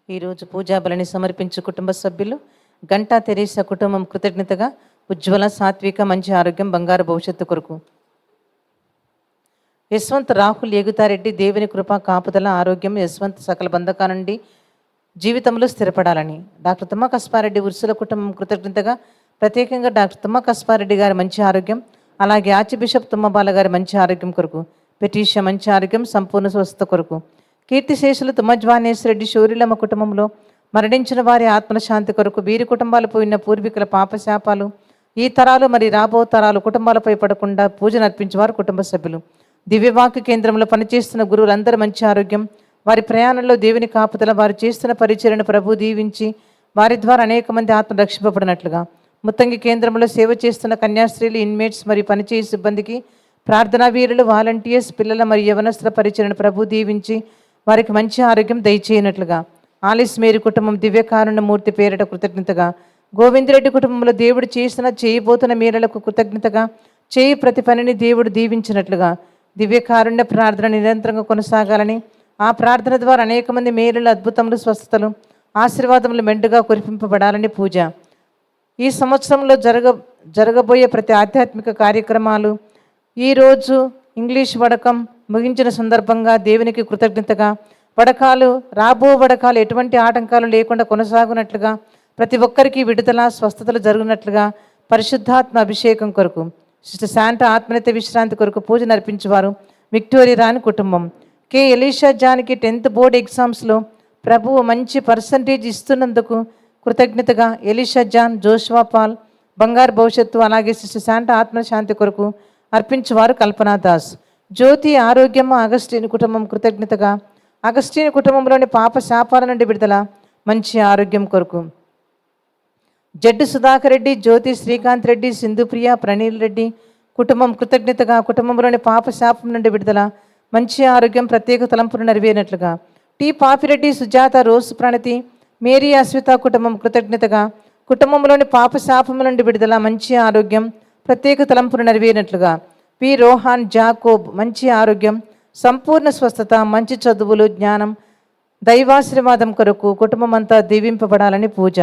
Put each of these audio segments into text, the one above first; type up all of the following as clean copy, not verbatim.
ఈరోజు పూజాబలిని సమర్పించు కుటుంబ సభ్యులు గంటా తెరీసా కుటుంబం కృతజ్ఞతగా ఉజ్వల సాత్విక మంచి ఆరోగ్యం బంగారు భవిష్యత్తు కొరకు. యశ్వంత్ రాహుల్ ఏగుతారెడ్డి దేవుని కృప కాపుదల ఆరోగ్యం యశ్వంత్ సకల బంధకాల నుండి జీవితంలో స్థిరపడాలని. డాక్టర్ తుమ్మ కస్పారెడ్డి ఉర్సుల కుటుంబం కృతజ్ఞతగా ప్రత్యేకంగా డాక్టర్ తుమ్మ కస్పారెడ్డి గారి మంచి ఆరోగ్యం, అలాగే ఆర్చి బిషప్ తుమ్మబాల గారి మంచి ఆరోగ్యం కొరకు. పెటీషా మంచి ఆరోగ్యం సంపూర్ణ స్వస్థత కొరకు. కీర్తిశేషులు తుమ్మజ్వానేశ్వరెడ్డి శౌర్యులమ్మ కుటుంబంలో మరణించిన వారి ఆత్మల శాంతి కొరకు. వీరి కుటుంబాలు పోయిన పూర్వీకుల పాపశాపాలు ఈ తరాలు మరి రాబో తరాలు కుటుంబాలపై పడకుండా పూజను అర్పించేవారు కుటుంబ సభ్యులు. దివ్యవాక్య కేంద్రంలో పనిచేస్తున్న గురువులందరూ మంచి ఆరోగ్యం, వారి ప్రయాణంలో దేవుని కాపుదల, వారు చేస్తున్న పరిచర్యను ప్రభు దీవించి వారి ద్వారా అనేక మంది ఆత్మ రక్షింపబడినట్లుగా. ముత్తంగి కేంద్రంలో సేవ చేస్తున్న కన్యాస్త్రీలు, ఇన్మేట్స్ మరియు పనిచేయ సిబ్బందికి, ప్రార్థనా వీరులు, వాలంటీర్స్, పిల్లల మరియు యవనస్తుల పరిచర్యను ప్రభు దీవించి వారికి మంచి ఆరోగ్యం దయచేయనట్లుగా. ఆలిస్ మేరీ కుటుంబం దివ్యకారుణ్య మూర్తి పేరిట కృతజ్ఞతగా. గోవిందరెడ్డి కుటుంబంలో దేవుడు చేయబోతున్న మేరలకు కృతజ్ఞతగా చేయి ప్రతి పనిని దేవుడు దీవించినట్లుగా. దివ్యకారుణ్య ప్రార్థన నిరంతరంగా కొనసాగాలని, ఆ ప్రార్థన ద్వారా అనేక మంది మేలులు, అద్భుతములు, స్వస్థతలు, ఆశీర్వాదములు మెండుగా కురిపింపబడాలని పూజ. ఈ సంవత్సరంలో జరగబోయే ప్రతి ఆధ్యాత్మిక కార్యక్రమాలు ఈరోజు ఇంగ్లీష్ వడకం ముగించిన సందర్భంగా దేవునికి కృతజ్ఞతగా, వడకాలు రాబో వడకాలు ఎటువంటి ఆటంకాలు లేకుండా కొనసాగునట్లుగా, ప్రతి ఒక్కరికి విడుదల స్వస్థతలు జరుగునట్లుగా పరిశుద్ధాత్మ అభిషేకం కొరకు. సిస్టర్ శాంట ఆత్మనిత్య విశ్రాంతి కొరకు పూజ నర్పించేవారు విక్టోరియా రాణి కుటుంబం. కె ఎలీషా జాన్కి 10th బోర్డ్ ఎగ్జామ్స్లో ప్రభువు మంచి పర్సంటేజ్ ఇస్తున్నందుకు కృతజ్ఞతగా ఎలీషా జాన్, జోష్వా పాల్ బంగారు భవిష్యత్తు, అలాగే సిస్టర్ శాంట ఆత్మశాంతి కొరకు అర్పించేవారు కల్పనా దాస్. జ్యోతి ఆరోగ్యం అగస్టిన్ కుటుంబం కృతజ్ఞతగా అగస్టిన్ కుటుంబంలోని పాప శాపాల నుండి విడుదల మంచి ఆరోగ్యం కొరకు. జడ్డు సుధాకర్ రెడ్డి, జ్యోతి శ్రీకాంత్ రెడ్డి, సింధుప్రియ, ప్రణీల్ రెడ్డి కుటుంబం కృతజ్ఞతగా కుటుంబంలోని పాప శాపం నుండి విడుదల మంచి ఆరోగ్యం ప్రత్యేక తలంపులు నెరవేరినట్లుగా. టి పాపిరెడ్డి, సుజాత, రోసు ప్రణతి, మేరీ అశ్విత కుటుంబం కృతజ్ఞతగా కుటుంబంలోని పాప శాపం నుండి విడుదల మంచి ఆరోగ్యం ప్రత్యేక తలంపులు నెరవేరినట్లుగా. పి రోహాన్, జాకోబ్ మంచి ఆరోగ్యం సంపూర్ణ స్వస్థత, మంచి చదువులు, జ్ఞానం, దైవాశీర్వాదం కొరకు కుటుంబం అంతా దీవింపబడాలని పూజ.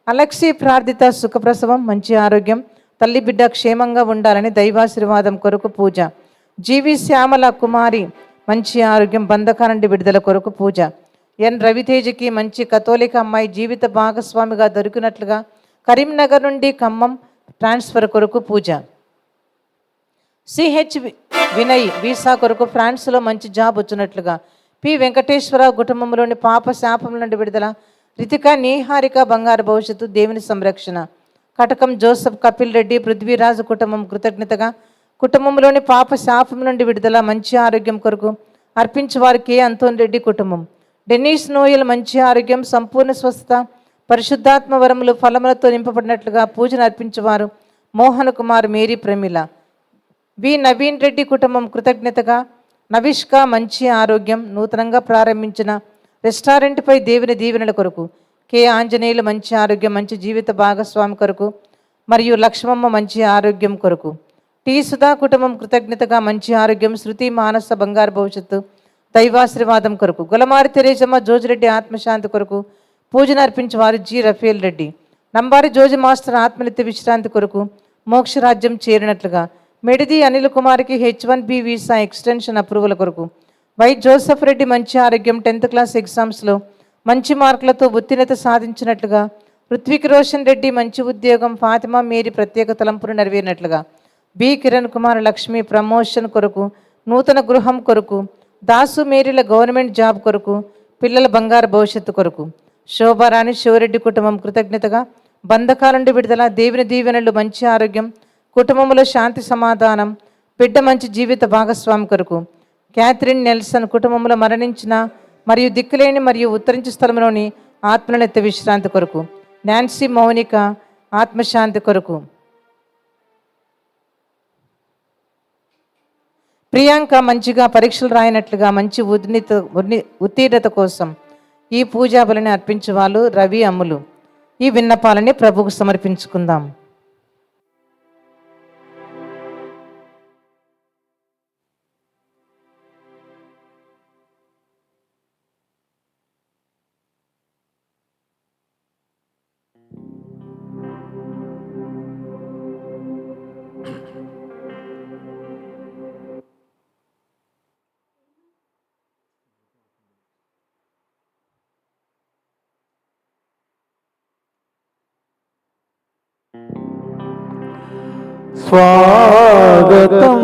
అలెక్సీ ప్రార్థిత సుఖప్రసవం మంచి ఆరోగ్యం, తల్లి బిడ్డ క్షేమంగా ఉండాలని దైవాశీర్వాదం కొరకు పూజ. జీవి శ్యామల కుమారి మంచి ఆరోగ్యం బంధకాల నుండి విడుదల కొరకు పూజ. ఎన్ రవితేజకి మంచి కథోలిక అమ్మాయి జీవిత భాగస్వామిగా దొరికినట్లుగా కరీంనగర్ నుండి ఖమ్మం ట్రాన్స్ఫర్ కొరకు పూజ. సిహెచ్ వినయ్ వీసా కొరకు ఫ్రాన్స్లో మంచి జాబ్ వచ్చినట్లుగా. పి వెంకటేశ్వరరావు కుటుంబంలోని పాప శాపం నుండి విడుదల. రితిక, నీహారిక బంగారు భవిష్యత్తు, దేవుని సంరక్షణ. కటకం జోసఫ్, కపిల్ రెడ్డి, పృథ్వీరాజు కుటుంబం కృతజ్ఞతగా కుటుంబంలోని పాప శాపం నుండి విడుదల మంచి ఆరోగ్యం కొరకు అర్పించేవారు కె అంతోన్ రెడ్డి కుటుంబం. డెన్నీస్ నోయల్ మంచి ఆరోగ్యం సంపూర్ణ స్వస్థత, పరిశుద్ధాత్మ వరములు ఫలములతో నింపబడినట్లుగా పూజను అర్పించేవారు మోహన్ కుమార్, మేరీ ప్రమిళ. వి నవీన్ రెడ్డి కుటుంబం కృతజ్ఞతగా నవిష్క మంచి ఆరోగ్యం నూతనంగా ప్రారంభించిన రెస్టారెంట్పై దేవుని దీవెనల కొరకు. కె ఆంజనేయులు మంచి ఆరోగ్యం మంచి జీవిత భాగస్వామి కొరకు మరియు లక్ష్మమ్మ మంచి ఆరోగ్యం కొరకు. టి సుధా కుటుంబం కృతజ్ఞతగా మంచి ఆరోగ్యం శృతి మానస బంగారు భవిష్యత్తు దైవాశీర్వాదం కొరకు. గులమారి తెరేజమ్మ, జోజిరెడ్డి ఆత్మశాంతి కొరకు పూజను అర్పించేవారు జి రఫేల్ రెడ్డి. నంబారి జోజి మాస్టర్ ఆత్మనిత్య విశ్రాంతి కొరకు మోక్షరాజ్యం చేరినట్లుగా. మెడిది అనిల్ కుమార్కి H1B వీసా ఎక్స్టెన్షన్ అప్రూవల్ కొరకు. వై జోసఫ్ రెడ్డి మంచి ఆరోగ్యం 10th క్లాస్ ఎగ్జామ్స్లో మంచి మార్కులతో ఉత్తీర్ణత సాధించినట్లుగా. ఋత్విక్ రోషన్ రెడ్డి మంచి ఉద్యోగం, ఫాతిమా మేరీ ప్రత్యేక తలంపులు నెరవేరినట్లుగా. బి కిరణ్ కుమార్ లక్ష్మి ప్రమోషన్ కొరకు నూతన గృహం కొరకు. దాసు మేరీల గవర్నమెంట్ జాబ్ కొరకు పిల్లల బంగారు భవిష్యత్తు కొరకు. శోభారాణి శివరెడ్డి కుటుంబం కృతజ్ఞతగా బంధకాల నుండి విడుదల దేవుని దీవెనలు మంచి ఆరోగ్యం కుటుంబంలో శాంతి సమాధానం బిడ్డ మంచి జీవిత భాగస్వామి కొరకు. క్యాథరిన్ నెల్సన్ కుటుంబంలో మరణించిన మరియు దిక్కులేని మరియు ఉత్తరించు స్థలంలోని ఆత్మనిత్య విశ్రాంతి కొరకు. నాన్సీ మౌనిక ఆత్మశాంతి కొరకు. ప్రియాంక మంచిగా పరీక్షలు రాయనట్లుగా మంచి ఉత్తీర్ణత కోసం ఈ పూజా బలిని అర్పించే వాళ్ళు రవి, అమ్ములు. ఈ విన్నపాలని ప్రభువుకు సమర్పించుకుందాం. స్వాగతం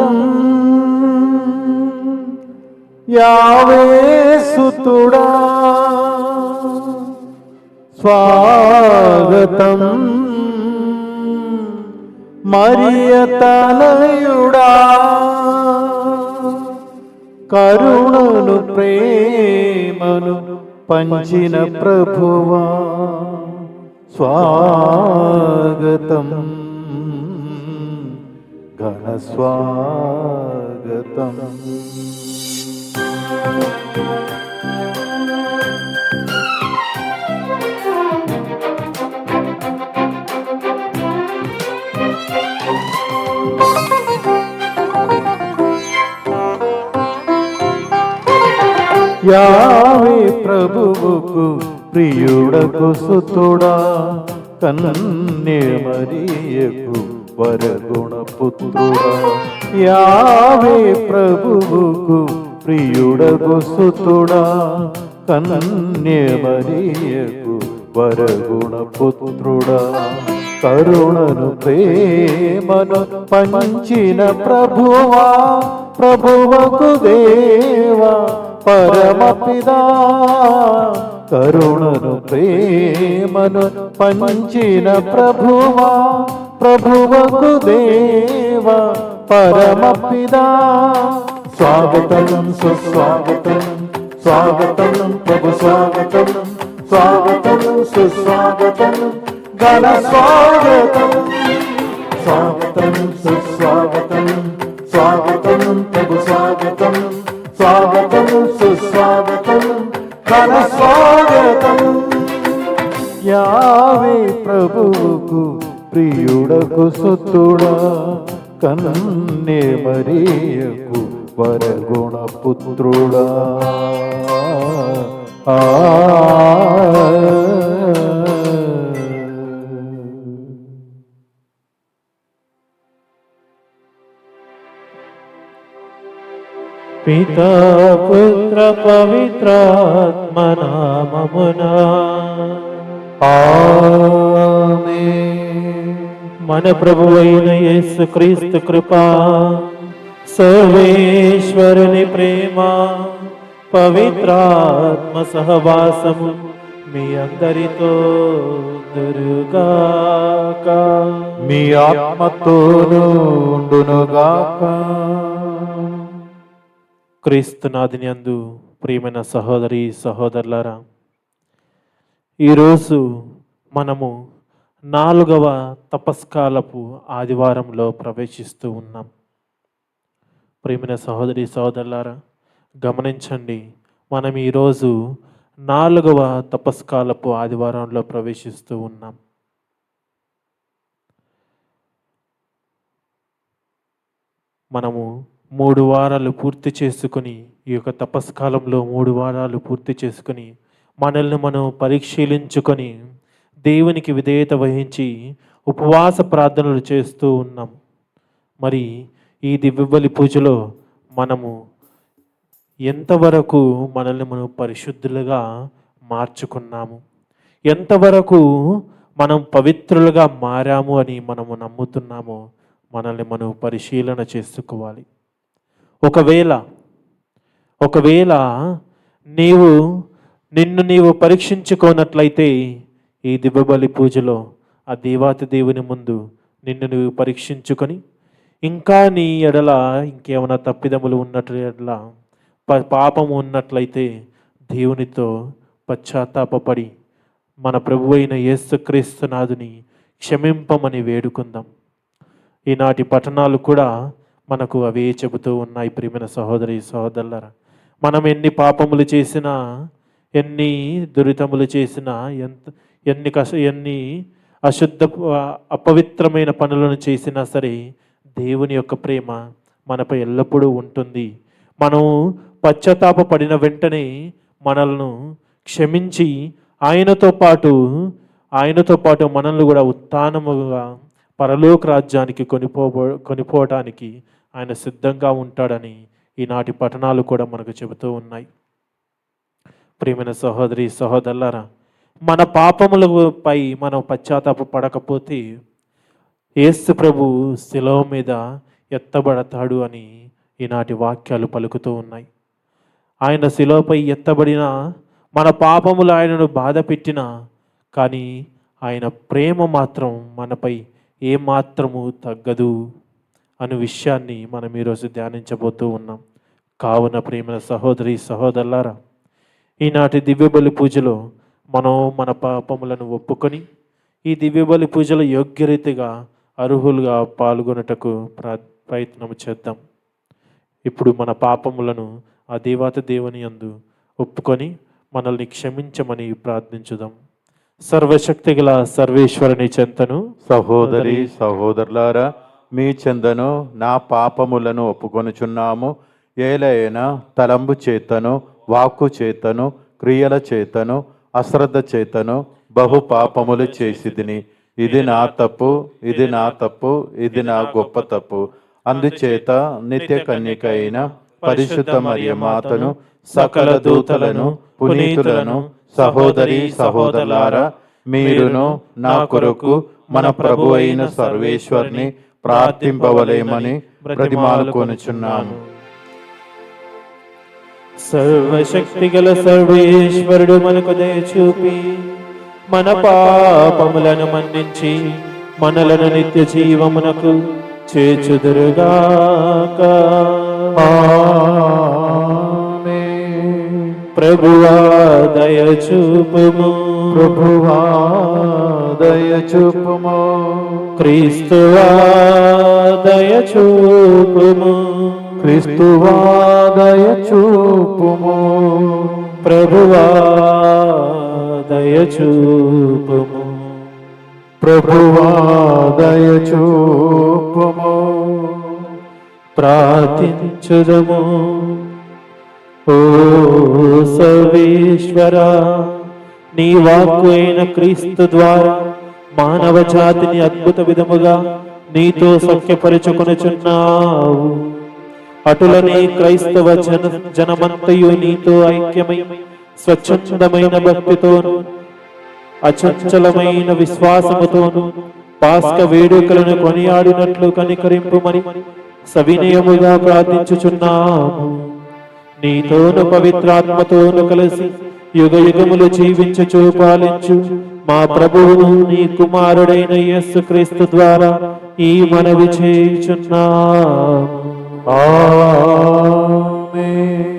యావే సుతుడా, స్వాగతం మరియ తనయుడా, కరుణను ప్రేమను పంచిన ప్రభువా స్వాగతం, ఘన స్వాగతం. యావే ప్రభువుకు ప్రియుడకు సుతుడా, కన్య మరియకు వరగుణ పుత్రుడా. యావే ప్రభువుకు ప్రియుడకు సుతుడా, కన్య మరియకు వరగుణ పుత్రుడా. కరుణను ప్రేమను పంచిన ప్రభువా, ప్రభువకు దేవా పరమపిదా. కరుణను ప్రేమను పంచిన ప్రభువా, ప్రభువకు దేవా పరమపిదా. స్వాగతం సుస్వాగతం, స్వాగతం ప్రభు స్వాగతం, స్వాగతం సుస్వాగతం, ఘన స్వాగతం. స్వాగతం సుస్వాగతం, స్వాగతం ప్రభు స్వాగతం, స్వాగతం సుస్వాగతం, ఘన స్వాగతం. యావే ప్రభువుకు ప్రియుడకు సుతుడా, కన్య మరియకు వరగుణ పుత్రుడా. పితా పుత్ర పవిత్రాత్మ నామమునా ఆమేన్. మన ప్రభువైన యేసుక్రీస్తు కృపా, సర్వేశ్వరుని ప్రేమ, పవిత్రాత్మ సహవాసము మీ అందరితో దురుగాక. మీ ఆత్మతోనూ ఉండునుగాక. క్రీస్తునాథుని యందు ప్రియమైన సహోదరి సహోదరులారా, ఈరోజు మనము 4వ తపస్కాలపు ఆదివారంలో ప్రవేశిస్తూ ఉన్నాం. ప్రియమైన సహోదరి సహోదరులారా, గమనించండి, మనం ఈరోజు 4వ తపస్కాలపు ఆదివారంలో ప్రవేశిస్తూ ఉన్నాం. మనము 3 వారాలు పూర్తి చేసుకుని, ఈ యొక్క తపస్కాలంలో 3 వారాలు పూర్తి చేసుకుని మనల్ని మనం పరిశీలించుకొని దేవునికి విధేయత వహించి ఉపవాస ప్రార్థనలు చేస్తూ ఉన్నాం. మరి ఈ దివ్యబలి పూజలో మనము ఎంతవరకు మనల్ని మనం పరిశుద్ధులుగా మార్చుకున్నాము, ఎంతవరకు మనం పవిత్రులుగా మారాము అని మనము నమ్ముతున్నామో మనల్ని మనం పరిశీలన చేసుకోవాలి. ఒకవేళ నిన్ను నీవు పరీక్షించుకోనట్లయితే ఈ దివ్యబలి పూజలో ఆ దేవాతి దేవుని ముందు నిన్ను నువ్వు పరీక్షించుకొని, ఇంకా నీ ఎడల ఇంకేమైనా తప్పిదములు ఉన్నట్టు ఎడల పాపము ఉన్నట్లయితే దేవునితో పశ్చాత్తాపపడి మన ప్రభువైన యేసుక్రీస్తు నాథుని క్షమింపమని వేడుకుందాం. ఈనాటి పఠనాలు కూడా మనకు అవే చెబుతూ ఉన్నాయి. ప్రియమైన సహోదరి సహోదరులారా, మనం ఎన్ని పాపములు చేసినా, ఎన్ని దురితములు చేసినా, ఎన్ని అశుద్ధ అపవిత్రమైన పనులను చేసినా సరే దేవుని యొక్క ప్రేమ మనపై ఎల్లప్పుడూ ఉంటుంది. మనం పశ్చాత్తాప పడిన వెంటనే మనల్ని క్షమించి ఆయనతో పాటు మనల్ని కూడా ఉత్థానముగా పరలోక రాజ్యానికి కొనిపోవటానికి ఆయన సిద్ధంగా ఉంటాడని ఈనాటి పఠనాలు కూడా మనకు చెబుతూ ఉన్నాయి. ప్రియమైన సహోదరి సహోదరులారా, మన పాపములపై మనం పశ్చాత్తాప పడకపోతే యేసు ప్రభు శిలువ మీద ఎత్తబడతాడు అని ఈనాటి వాక్యాలు పలుకుతూ ఉన్నాయి. ఆయన శిలువపై ఎత్తబడిన మన పాపములు ఆయనను బాధ పెట్టిన, కానీ ఆయన ప్రేమ మాత్రం మనపై ఏమాత్రము తగ్గదు అనే విషయాన్ని మనం ఈరోజు ధ్యానించబోతూ ఉన్నాం. కావున ప్రేమ సహోదరి సహోదరులారా, ఈనాటి దివ్యబలి పూజలో మనం మన పాపములను ఒప్పుకొని ఈ దివ్యబలి పూజలో యోగ్యరీతిగా అర్హులుగా పాల్గొనుటకు ప్రయత్నం చేద్దాం. ఇప్పుడు మన పాపములను ఆ దేవత దేవుని యందు ఒప్పుకొని మనల్ని క్షమించమని ప్రార్థించుదాం. సర్వశక్తిగల సర్వేశ్వరుని చెంతను సహోదరి సహోదరులారా, మీ చెందను నా పాపములను ఒప్పుకొనుచున్నాము. ఏలైనా తలంబు చేతను, వాక్కు చేతను, క్రియల చేతను, అశ్రద్ధ చేతను బహు పాపములు చేసిదిని. ఇది నా తప్పు, ఇది నా తప్పు, ఇది నా గొప్ప తప్పు. అందుచేత నిత్య కన్యక అయిన పరిశుద్ధ మరియ మాతను, సకల దూతలను, పునీతులను, సహోదరి సహోదరులారా, మీరును నా కొరకు మన ప్రభు అయిన సర్వేశ్వరుని ప్రార్థింపవలేమని బ్రతిమాలుకొనుచున్నాను. సర్వశక్తిగల సర్వేశ్వరుడు మనకు దయ చూపి మన పాపములను మన్నించి మనలను నిత్య జీవమునకు చేర్చుదురుగాక. ప్రభువా దయ చూపుము, ప్రభువా దయ చూపుము, క్రీస్తువా దయ చూపుము, క్రీస్తువా దయ చూపుము, ప్రభువా దయ చూపుము. ప్రభువా దయ చూపుము. ప్రార్థించుదము. ఓ సర్వేశ్వరా, నీ వాక్కు అయిన క్రీస్తు ద్వారా మానవ జాతిని అద్భుత విధముగా నీతో సఖ్యపరుచుకొనుచున్నావు. అటులనే క్రైస్తవ జనమంతయు నీతో ఐక్యమై స్వచ్ఛందమైన భక్తితోను అచంచలమైన విశ్వాసముతోను పాస్క వేడుకలను కొనియాడినట్లు కనికరింపుమని సవినయముగా ప్రార్థించుచున్నాము. నీతోను పవిత్రాత్మతోను కలిసి యుగ యుగములు జీవించుచు పాలించు మా ప్రభువును నీ కుమారుడైన యేసు క్రీస్తు ద్వారా ఈ మనవి చేయుచున్నాము. ఆమేన్.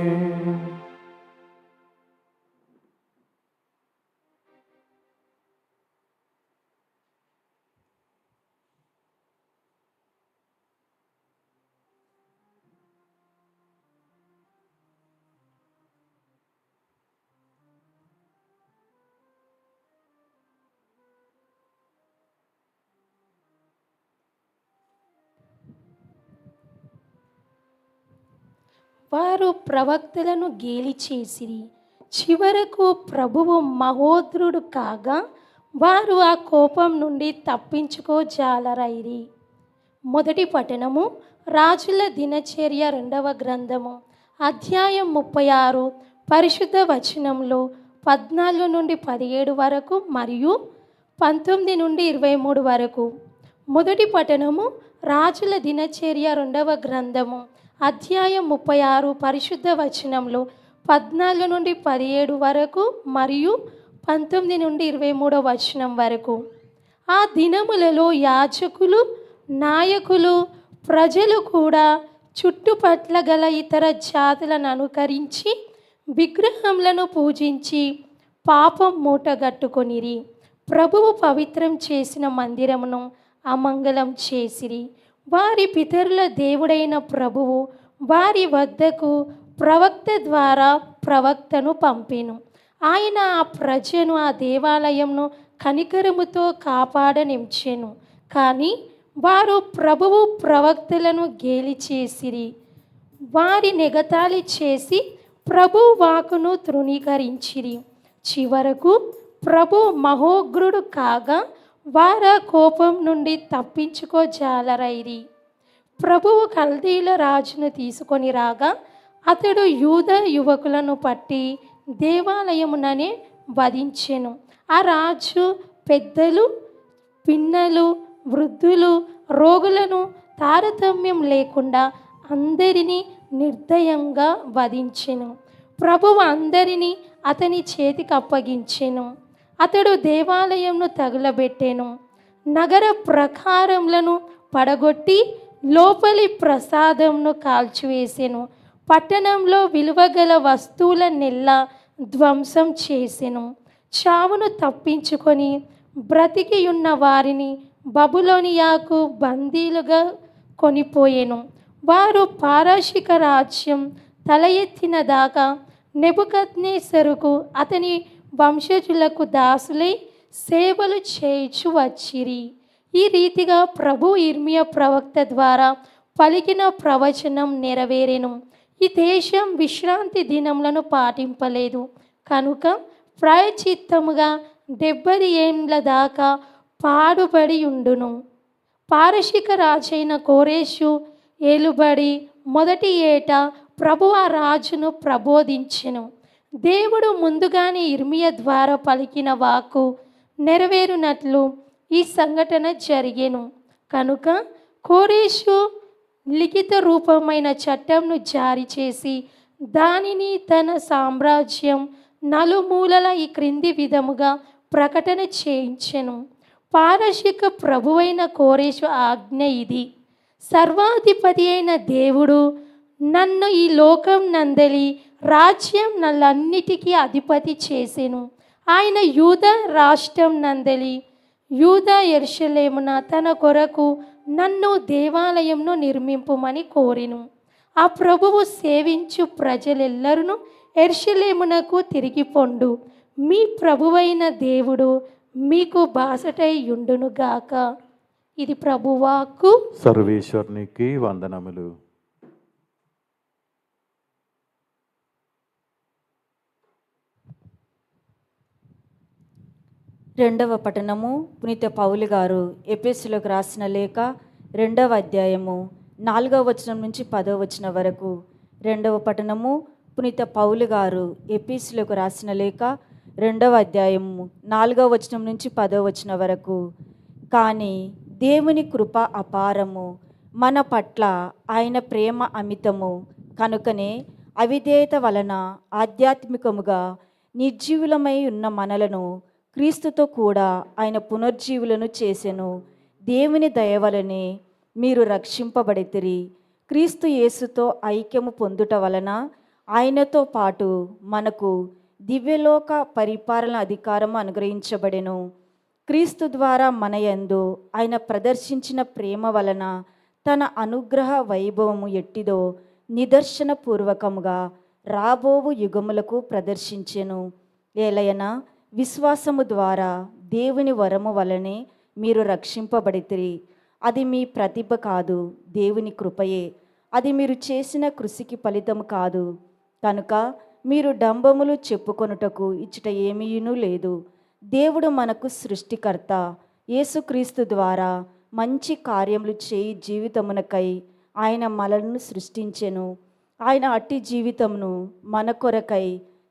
వారు ప్రవక్తలను గేలి చేసిరి. చివరకు ప్రభువు మహోద్రుడు కాగా వారు ఆ కోపం నుండి తప్పించుకోజాలరైరి. మొదటి పఠనము రాజుల దినచర్య 2వ గ్రంథము అధ్యాయం 36 పరిశుద్ధ వచనంలో 14 నుండి 17 వరకు మరియు 19 నుండి 23 వరకు. మొదటి పఠనము రాజుల దినచర్య 2వ గ్రంథము అధ్యాయం 36 పరిశుద్ధ వచనంలో 14 నుండి 17 వరకు మరియు 19 నుండి 23 వచనం వరకు. ఆ దినములలో యాజకులు, నాయకులు, ప్రజలు కూడా చుట్టుపట్ల గల ఇతర జాతులను అనుకరించి విగ్రహములను పూజించి పాపం మూటగట్టుకొనిరి. ప్రభువు పవిత్రం చేసిన మందిరమును అమంగళం చేసిరి. వారి పితరుల దేవుడైన ప్రభువు వారి వద్దకు ప్రవక్త ద్వారా ప్రవక్తను పంపెను. ఆయన ఆ ప్రజను ఆ దేవాలయంను కనికరముతో కాపాడనించెను. కానీ వారు ప్రభువు ప్రవక్తలను గేలి చేసిరి. వారి నెగతాళి చేసి ప్రభు వాకును తృణీకరించిరి. చివరకు ప్రభు మహోగ్రుడు కాగా వారా కోపం నుండి తప్పించుకోజాలరైరి. ప్రభువు కల్దీల రాజును తీసుకొని రాగా అతడు యూద యువకులను పట్టి దేవాలయముననే వధించెను. ఆ రాజు పెద్దలు, పిన్నలు, వృద్ధులు, రోగులను తారతమ్యం లేకుండా అందరినీ నిర్దయంగా వధించెను. ప్రభువు అందరినీ అతని చేతికి అప్పగించెను. అతడు దేవాలయంను తగులబెట్టెను, నగర ప్రకారములను పడగొట్టి లోపలి ప్రసాదంను కాల్చివేసెను. పట్టణంలో విలువగల వస్తువులనెల్లా ధ్వంసం చేసెను. చావును తప్పించుకొని బ్రతికియున్న వారిని బబులోనియాకు బందీలుగా కొనిపోయెను. వారు పారశీక రాజ్యం తల ఎత్తిన దాకా నెబుకద్నెజరుకు అతని వంశజులకు దాసులై సేవలు చేయుచు వచ్చిరి. ఈ రీతిగా ప్రభు ఇర్మియా ప్రవక్త ద్వారా పలికిన ప్రవచనం నెరవేరెను. ఈ దేశం విశ్రాంతి దినములను పాటింపలేదు కనుక ప్రాయచిత్తముగా 70 ఏండ్ల దాకా పాడుబడి ఉండును. పారశీక రాజైన కోరేషు ఏలుబడి మొదటి ఏట ప్రభు ఆ రాజును ప్రబోధించెను. దేవుడు ముందుగానే ఇర్మియా ద్వారా పలికిన వాక్కు నెరవేరునట్లు ఈ సంఘటన జరిగెను. కనుక కోరేషు లిఖిత రూపమైన చట్టంను జారీ చేసి దానిని తన సామ్రాజ్యం నలుమూలల ఈ క్రింది విధముగా ప్రకటన చేయించెను. పారశీక ప్రభువైన కోరేషు ఆజ్ఞ ఇది: సర్వాధిపతి అయిన దేవుడు నన్ను ఈ లోకం నందలి రాజ్యం నల్లన్నిటికీ అధిపతి చేసెను. ఆయన యూదా రాష్ట్రం నందలి యూదా యెరూషలేమున తన కొరకు నన్ను దేవాలయంను నిర్మింపుమని కోరెను. ఆ ప్రభువు సేవించు ప్రజలెల్లరూ యెరూషలేమునకు తిరిగి పొండు. మీ ప్రభువైన దేవుడు మీకు బాసటై యుండునుగాక. ఇది ప్రభువాక్కు. సర్వేశ్వరునికి వందనములు. రెండవ పట్టణము పునీత పౌలు గారు ఎఫెసీయులకు రాసిన లేఖ 2వ అధ్యాయము 4వ వచనం నుంచి 10వ వచనం వరకు. రెండవ పట్టణము పునీత పౌలు గారు ఎఫెసీయులకు రాసిన లేఖ 2వ అధ్యాయము 4వ వచనం నుంచి 10వ వచనం వరకు. కానీ దేవుని కృప అపారము, మన పట్ల ఆయన ప్రేమ అమితము, కనుకనే అవిధేయత వలన ఆధ్యాత్మికముగా నిర్జీవులమై ఉన్న మనలను క్రీస్తుతో కూడా ఆయన పునర్జీవులను చేసెను. దేవుని దయవలనే మీరు రక్షింపబడితిరి. క్రీస్తు యేసుతో ఐక్యము పొందుట వలన ఆయనతో పాటు మనకు దివ్యలోక పరిపాలన అధికారం అనుగ్రహించబడెను. క్రీస్తు ద్వారా మన యందు ఆయన ప్రదర్శించిన ప్రేమ వలన తన అనుగ్రహ వైభవము ఎట్టిదో నిదర్శనపూర్వకముగా రాబోవు యుగములకు ప్రదర్శించెను. ఏలయనా విశ్వాసము ద్వారా దేవుని వరము వలనే మీరు రక్షింపబడితిరి. అది మీ ప్రతిభ కాదు, దేవుని కృపయే. అది మీరు చేసిన కృషికి ఫలితము కాదు. కనుక మీరు డంబములు చెప్పుకొనుటకు ఇచ్చట ఏమీయును లేదు. దేవుడు మనకు సృష్టికర్త. యేసుక్రీస్తు ద్వారా మంచి కార్యములు చేయి జీవితమునకై ఆయన మనలను సృష్టించెను. ఆయన అట్టి జీవితమును మన కొరకై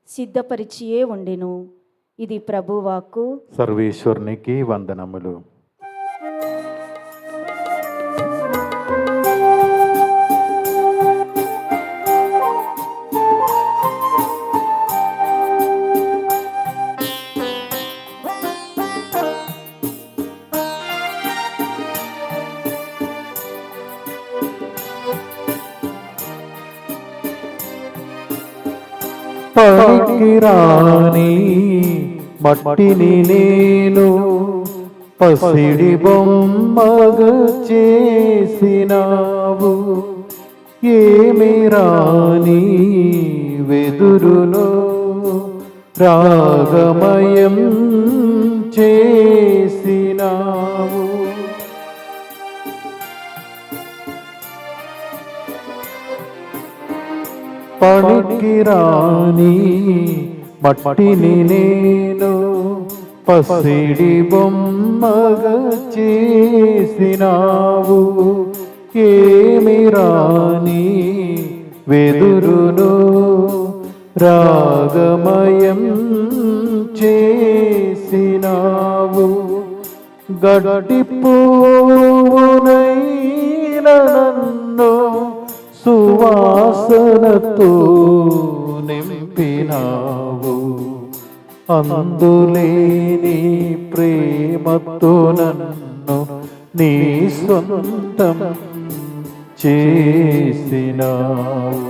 సిద్ధపరిచియే ఉండెను. ఇది ప్రభువాక్కు. సర్వేశ్వరునికి వందనములు. పనికిరాని మట్టిని నేను పసిడి బొమ్మగా చేసినావు, ఏమి రాని వెదురును రాగమయం చేసినావు. పనికిరాని మట్టిని నేను పసిడి బొమ్మగా చేసినావు, ఏమి రాని వెదురును రాగమయం చేసినావు. గడ్డి పువ్వునైన నన్ను సువాసనతో నింపినావు. అందులేని ప్రేమతో నన్ను నీ సొంతం చేసినావు.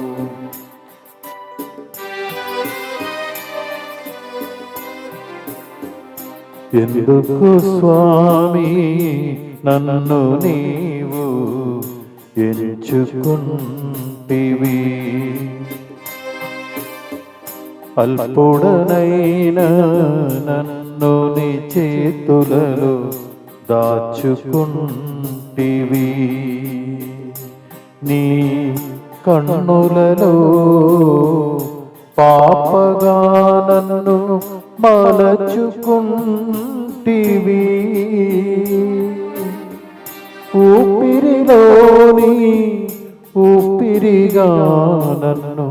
ఎందుకు స్వామి నన్ను నీవు ఎంచుకుంటివి? అల్పుడనైన నన్ను నీ చేతులలో దాచుకుంటివి. నీ కన్నులలో పాపగా నన్ను మలచుకుంటివి. ఊపిరిలోని ఊపిరిగా నన్ను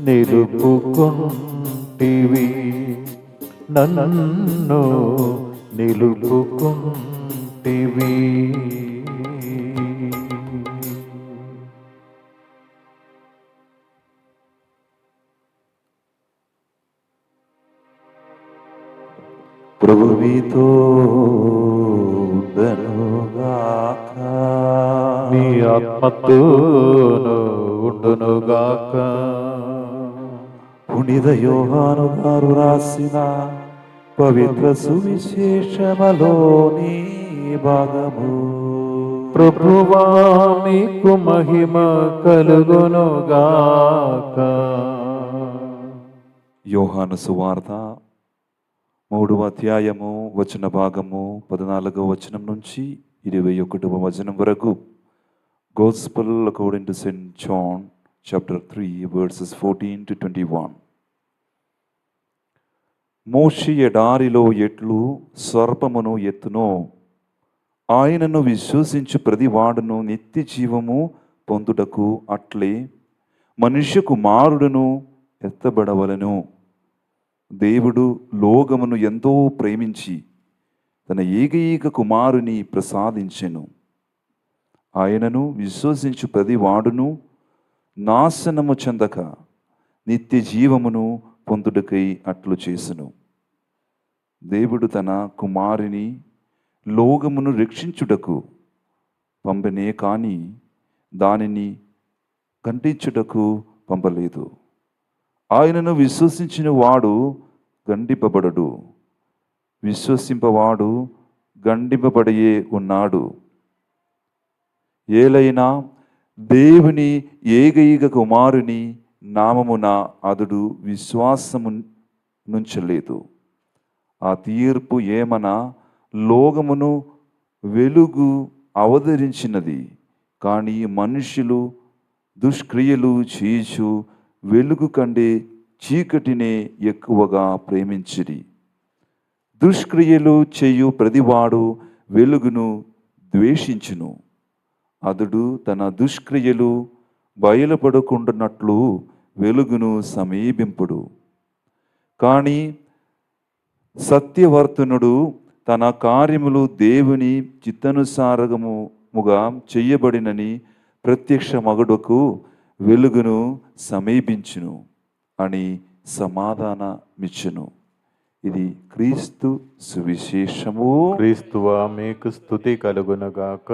నిలుపుకుంటివి. నన్ను నిలుపుకుంటివి. ప్రభు మీతో ఉండనుగాక. మీ ఆత్మతోను ఉండునుగాక. పునీత యోహాను గారు రాసిన పవిత్ర సువిశేషములోని భాగము. ప్రభువా మీకు మహిమ కలుగునుగాక. యోహాను సువార్త 3వ అధ్యాయము వచన భాగము 14వ వచనం నుంచి 21వ వచనం వరకు. Gospel according to St. John chapter 3 verses 14 to 21. మోషే ఎడారిలో ఎట్లు సర్పమును ఎత్తునో ఆయనను విశ్వసించు ప్రతివాడును నిత్య జీవము పొందుటకు అట్లే మనుష్య కుమారుడును ఎత్తబడవలెను. దేవుడు లోకమును ఎంతో ప్రేమించి తన ఏకైక కుమారుని ప్రసాదించెను. ఆయనను విశ్వసించు ప్రతివాడును నాశనము చెందక నిత్య జీవమును పొందుటకై అట్లు చేసెను. దేవుడు తన కుమారుని లోకమును రక్షించుటకు పంపనే కాని దానిని ఖండించుటకు పంపలేదు. ఆయనను విశ్వసించిన వాడు గండిపబడడు, విశ్వసింపవాడు గండిపబడియే ఉన్నాడు. ఏలైనా దేవుని ఏకైక కుమారుని నామమున అతడు విశ్వాసము నుంచలేదు. ఆ తీర్పు ఏమనా లోకమును వెలుగు అవతరించినది, కానీ మనుషులు దుష్క్రియలు చేయుచు వెలుగు కంటే చీకటినే ఎక్కువగా ప్రేమించిరి. దుష్క్రియలు చేయు ప్రతివాడు వెలుగును ద్వేషించును. అతడు తన దుష్క్రియలు బయలుపడకుండానట్లు వెలుగును సమీపింపుడు. కానీ సత్యవర్తనుడు తన కార్యములు దేవుని చిత్తానుసారముగా చెయ్యబడినని ప్రత్యక్షమగుటకు వెలుగును సమీపించును అని సమాధానమిచ్చును. ఇది క్రీస్తు సువిశేషము. క్రీస్తువా మీకు స్తుతి కలుగునుగాక.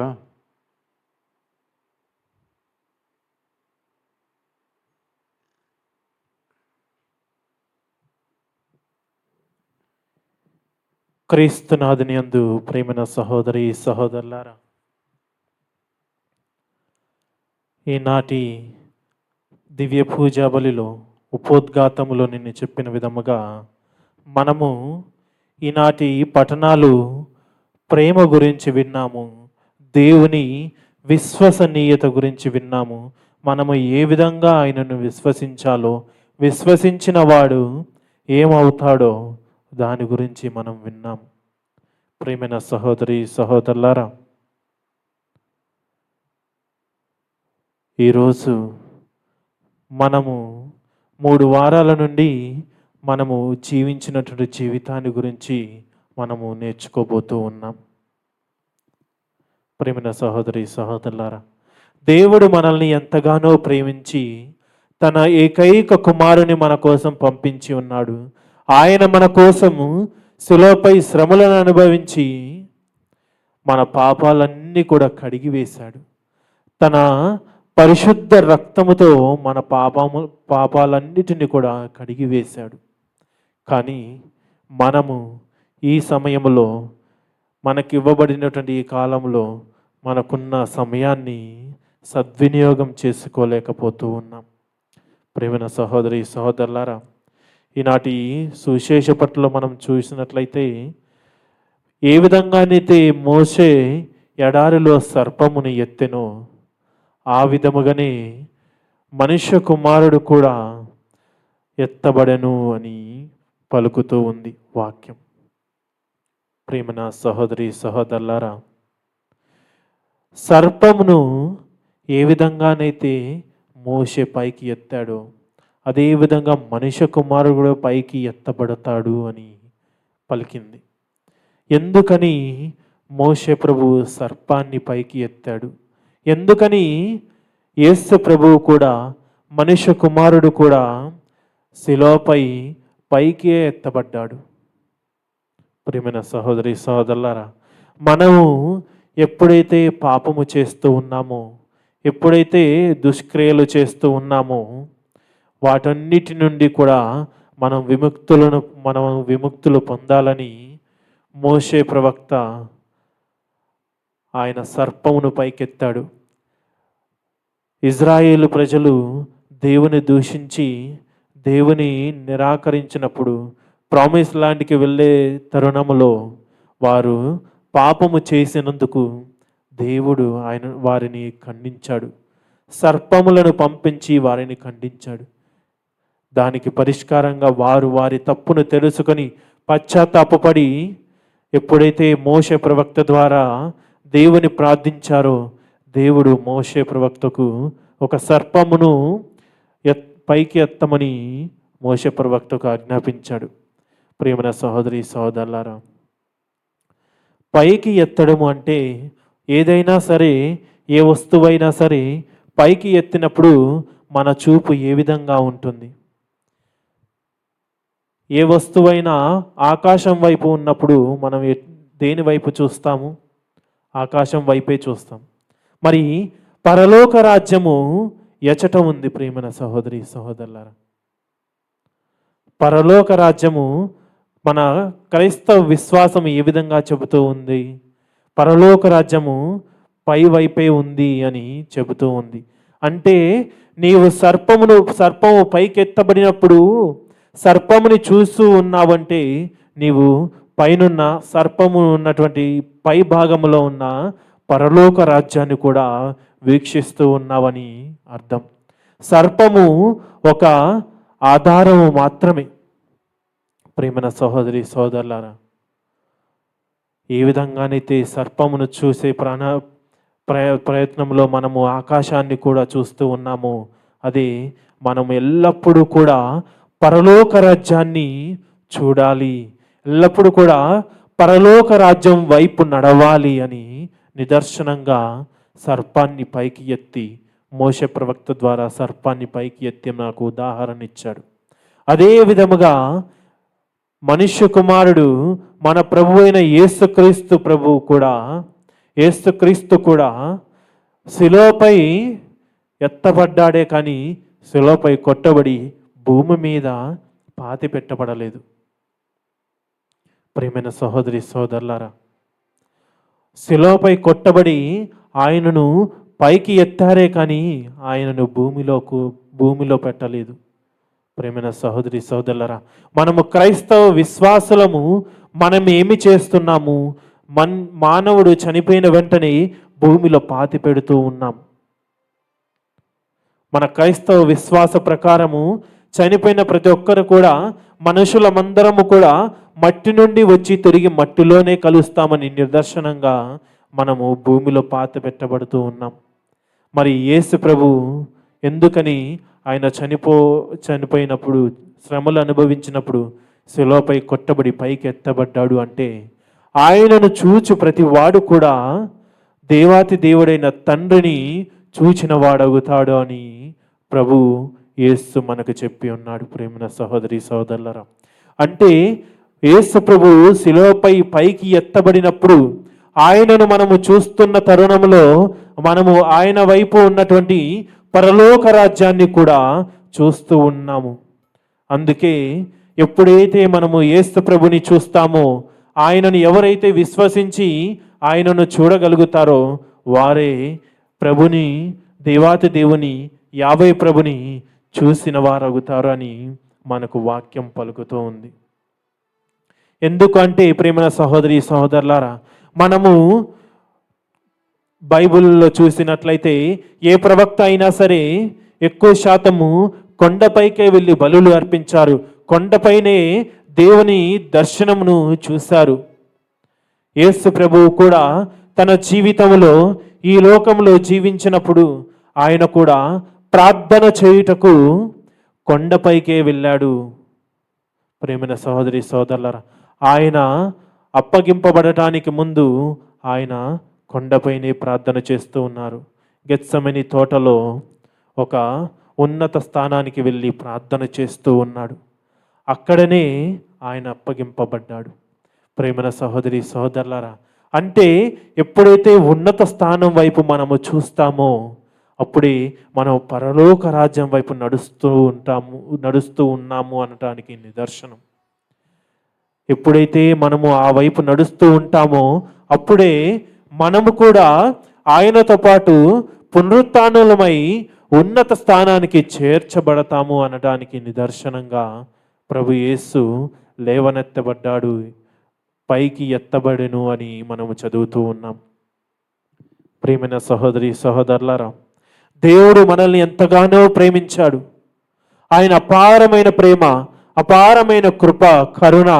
క్రీస్తునాథుని యందు ప్రేమైన సహోదరి సహోదరులారా, ఈనాటి దివ్య పూజా బలిలో ఉపోద్ఘాతములో నిన్ను చెప్పిన విధముగా మనము ఈనాటి పఠనాలు ప్రేమ గురించి విన్నాము, దేవుని విశ్వసనీయత గురించి విన్నాము. మనము ఏ విధంగా ఆయనను విశ్వసించాలో, విశ్వసించిన వాడు ఏమవుతాడో దాని గురించి మనం విన్నాం. ప్రియమైన సహోదరి సహోదరులారా, ఈరోజు మనము 3 వారాల నుండి జీవించినటువంటి జీవితాన్ని గురించి మనము నేర్చుకోబోతూ ఉన్నాం. ప్రేమైన సహోదరి సహోదరులారా, దేవుడు మనల్ని ఎంతగానో ప్రేమించి తన ఏకైక కుమారుని మన కోసం పంపించి ఉన్నాడు. ఆయన మన కోసము శిలువపై శ్రమలను అనుభవించి మన పాపాలన్నీ కూడా కడిగి వేశాడు. తన పరిశుద్ధ రక్తముతో మన పాపాలన్నిటిని కూడా కడిగి వేశాడు. కానీ మనము ఈ సమయంలో, మనకి ఇవ్వబడినటువంటి ఈ కాలంలో మనకున్న సమయాన్ని సద్వినియోగం చేసుకోలేకపోతూ ఉన్నాం. ప్రేమైన సహోదరి సహోదరులారా, ఈనాటి సువిశేష పట్ల మనం చూసినట్లయితే ఏ విధంగానైతే మోషే ఎడారిలో సర్పముని ఎత్తెనో ఆ విధముగానే మనుష్య కుమారుడు కూడా ఎత్తబడెను అని పలుకుతూ ఉంది వాక్యం. ప్రేమన సహోదరి సహోదరులారా, సర్పమును ఏ విధంగానైతే మోషే పైకి ఎత్తాడో అదే విధంగా మనుష్య కుమారుడు కూడా పైకి ఎత్తబడతాడు అని పలికింది. ఎందుకని మోషే ప్రభు సర్పాన్ని పైకి ఎత్తాడు? ఎందుకని యేసు ప్రభువు కూడా, మనుష్య కుమారుడు కూడా శిలువపై పైకే ఎత్తబడ్డాడు? ప్రియమైన సహోదరి సహోదరులారా, మనము ఎప్పుడైతే పాపము చేస్తూ ఉన్నామో, ఎప్పుడైతే దుష్క్రియలు చేస్తూ ఉన్నామో, వాటన్నిటి నుండి కూడా మనం విముక్తులు పొందాలని మోషే ప్రవక్త ఆయన సర్పమును పైకెత్తాడు. ఇజ్రాయేలు ప్రజలు దేవుని దూషించి దేవుని నిరాకరించినప్పుడు ప్రామిస్ ల్యాండ్కి వెళ్ళే తరుణములో వారు పాపము చేసినందుకు దేవుడు వారిని ఖండించాడు. సర్పములను పంపించి వారిని ఖండించాడు. దానికి పరిష్కారంగా వారు వారి తప్పును తెలుసుకొని పశ్చాత్తాపపడి ఎప్పుడైతే మోషే ప్రవక్త ద్వారా దేవుని ప్రార్థించారో, దేవుడు మోషే ప్రవక్తకు ఒక సర్పమును పైకి ఎత్తమని మోషే ప్రవక్తకు ఆజ్ఞాపించాడు. ప్రియమైన సహోదరి సహోదరులారా, పైకి ఎత్తడము అంటే ఏదైనా సరే, ఏ వస్తువైనా సరే పైకి ఎత్తినప్పుడు మన చూపు ఏ విధంగా ఉంటుంది? ఏ వస్తువైనా ఆకాశం వైపు ఉన్నప్పుడు మనం దేని వైపు చూస్తాము? ఆకాశం వైపే చూస్తాం. మరి పరలోక రాజ్యము ఎచట ఉంది ప్రియమైన సహోదరి సహోదరులారా? పరలోక రాజ్యము మన క్రైస్తవ విశ్వాసం ఏ విధంగా చెబుతూ ఉంది? పరలోక రాజ్యము పై వైపే ఉంది అని చెబుతూ ఉంది. అంటే నీవు సర్పము పైకెత్తబడినప్పుడు సర్పముని చూస్తూ ఉన్నావంటే నీవు పైనున్న సర్పము ఉన్నటువంటి పై భాగంలో ఉన్న పరలోక రాజ్యాన్ని కూడా వీక్షిస్తూ ఉన్నావని అర్థం. సర్పము ఒక ఆధారము మాత్రమే. ప్రియమైన సహోదరి సోదరులారా, ఏ విధంగానైతే సర్పమును చూసే ప్రయత్నంలో మనము ఆకాశాన్ని కూడా చూస్తూ ఉన్నామో, అదే మనం ఎల్లప్పుడూ కూడా పరలోక రాజ్యాన్ని చూడాలి, ఎల్లప్పుడూ కూడా పరలోక రాజ్యం వైపు నడవాలి అని నిదర్శనంగా సర్పాన్ని పైకి ఎత్తి, మోషే ప్రవక్త ద్వారా సర్పాన్ని పైకి ఎత్తి నాకు ఉదాహరణ ఇచ్చాడు. అదే విధముగా మనుష్య కుమారుడు మన ప్రభు అయిన యేసుక్రీస్తు కూడా శిలువపై ఎత్తబడ్డాడే కానీ శిలువపై కొట్టబడి భూమి మీద పాతి పెట్టబడలేదు. ప్రియమైన సహోదరి సోదరులారా, శిలువపై కొట్టబడి ఆయనను పైకి ఎత్తారే కానీ ఆయనను భూమిలో పెట్టలేదు. ప్రియమైన సహోదరి సోదరులారా, మనము క్రైస్తవ విశ్వాసులము, మనం ఏమి చేస్తున్నాము? మానవుడు చనిపోయిన వెంటనే భూమిలో పాతి పెడుతూ ఉన్నాం. మన క్రైస్తవ విశ్వాస ప్రకారము చనిపోయిన ప్రతి ఒక్కరు కూడా, మనుషులమందరము కూడా మట్టి నుండి వచ్చి తిరిగి మట్టిలోనే కలుస్తామని నిదర్శనంగా మనము భూమిలో పాతి పెట్టబడుతూ ఉన్నాం. మరి యేసు ప్రభు ఎందుకని ఆయన చనిపోయినప్పుడు, శ్రమలు అనుభవించినప్పుడు శిలువపై కొట్టబడి పైకి ఎత్తబడ్డాడు అంటే, ఆయనను చూచు ప్రతి వాడు కూడా దేవాతి దేవుడైన తండ్రిని చూచిన వాడవుతాడు అని ప్రభు యేసు మనకు చెప్పి ఉన్నాడు. ప్రేమన సహోదరి సహోదరులరా, అంటే యేసు ప్రభు శిలువపై పైకి ఎత్తబడినప్పుడు ఆయనను మనము చూస్తున్న తరుణంలో మనము ఆయన వైపు ఉన్నటువంటి పరలోక రాజ్యాన్ని కూడా చూస్తూ ఉన్నాము. అందుకే ఎప్పుడైతే మనము యేసు ప్రభుని చూస్తామో, ఆయనను ఎవరైతే విశ్వసించి ఆయనను చూడగలుగుతారో వారే ప్రభుని, దేవాతి దేవుని, యావే ప్రభుని చూసిన వారవుతారు అని మనకు వాక్యం పలుకుతూ ఉంది. ఎందుకంటే ప్రేమ సహోదరి సహోదరులారా, మనము బైబిల్లో చూసినట్లయితే ఏ ప్రవక్త అయినా సరే ఎక్కువ శాతము కొండపైకే వెళ్ళి బలులు అర్పించారు, కొండపైనే దేవుని దర్శనమును చూశారు. యేసు ప్రభువు కూడా తన జీవితంలో ఈ లోకంలో జీవించినప్పుడు ఆయన కూడా ప్రార్థన చేయుటకు కొండపైకే వెళ్ళాడు. ప్రేమైన సహోదరి సోదరులారా, ఆయన అప్పగింపబడటానికి ముందు ఆయన కొండపైనే ప్రార్థన చేస్తూ ఉన్నారు. గెత్సెమనీ తోటలో ఒక ఉన్నత స్థానానికి వెళ్ళి ప్రార్థన చేస్తూ ఉన్నాడు. అక్కడనే ఆయన అప్పగింపబడ్డాడు. ప్రేమన సహోదరి సహోదరులారా, అంటే ఎప్పుడైతే ఉన్నత స్థానం వైపు మనము చూస్తామో అప్పుడే మనం పరలోక రాజ్యం వైపు నడుస్తూ ఉన్నాము అనటానికి నిదర్శనం. ఎప్పుడైతే మనము ఆ వైపు నడుస్తూ ఉంటామో అప్పుడే మనము కూడా ఆయనతో పాటు పునరుత్థానులమై ఉన్నత స్థానానికి చేర్చబడతాము అనడానికి నిదర్శనంగా ప్రభు యేసు లేవనెత్తబడ్డాడు, పైకి ఎత్తబడెను అని మనము చదువుతూ ఉన్నాం. ప్రియమైన సహోదరి సహోదరులారా, దేవుడు మనల్ని ఎంతగానో ప్రేమించాడు. ఆయన అపారమైన ప్రేమ, అపారమైన కృప, కరుణ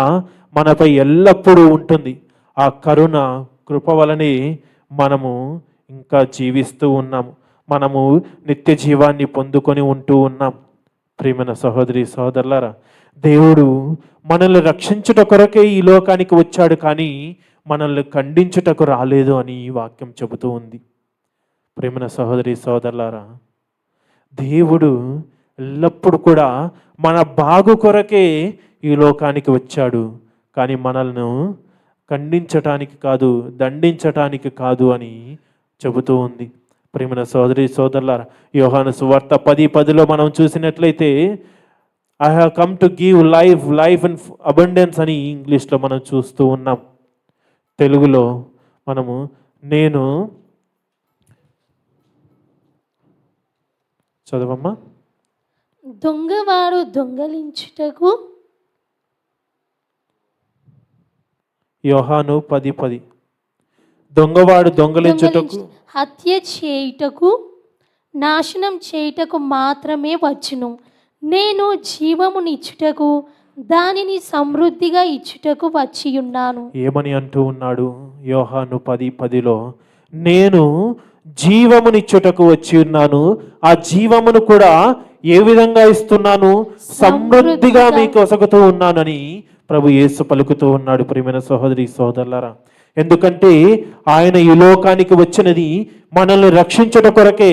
మనపై ఎల్లప్పుడూ ఉంటుంది. ఆ కరుణ, కృప వలనే మనము ఇంకా జీవిస్తూ ఉన్నాము, మనము నిత్య జీవాన్ని పొందుకొని ఉంటూ ఉన్నాం. ప్రియమైన సహోదరి సహోదరులారా, దేవుడు మనల్ని రక్షించుట కొరకే ఈ లోకానికి వచ్చాడు, కానీ మనల్ని ఖండించుటకు రాలేదు అని ఈ వాక్యం చెబుతూ ఉంది. ప్రేమన సహోదరి సహోదరులారా, దేవుడు ఎల్లప్పుడు కూడా మన బాగు కొరకే ఈ లోకానికి వచ్చాడు, కానీ మనల్ని ఖండించటానికి కాదు, దండించటానికి కాదు అని చెబుతూ ఉంది. ప్రేమన సహోదరి సహోదరులారా, యోహాను సువార్త 10:10లో మనం చూసినట్లయితే I have come to give life and abundance అని ఇంగ్లీష్లో మనం చూస్తూ ఉన్నాం. తెలుగులో మనము నేను చదవమ్మా. దొంగవాడు దొంగలించుటకు, యోహాను 10:10, దొంగవాడు దొంగలించుటకు, హత్య చేయుటకు, నాశనం చేయుటకు మాత్రమే వచ్చును. నేను జీవమునిచ్చుటకు, దానిని సమృద్ధిగా ఇచ్చుటకు వచ్చి ఉన్నాను. ఏమని అంటూ ఉన్నాడు యోహాను 10:10లో? నేను జీవమునిచ్చుటకు వచ్చి ఉన్నాను. ఆ జీవమును కూడా ఏ విధంగా ఇస్తున్నాను? సమృద్ధిగా మీకు ఒసగుతూ ఉన్నానని ప్రభు యేసు పలుకుతూ ఉన్నాడు. ప్రియమైన సహోదరి సహోదరులారా, ఎందుకంటే ఆయన ఈ లోకానికి వచ్చినది మనల్ని రక్షించుట కొరకే,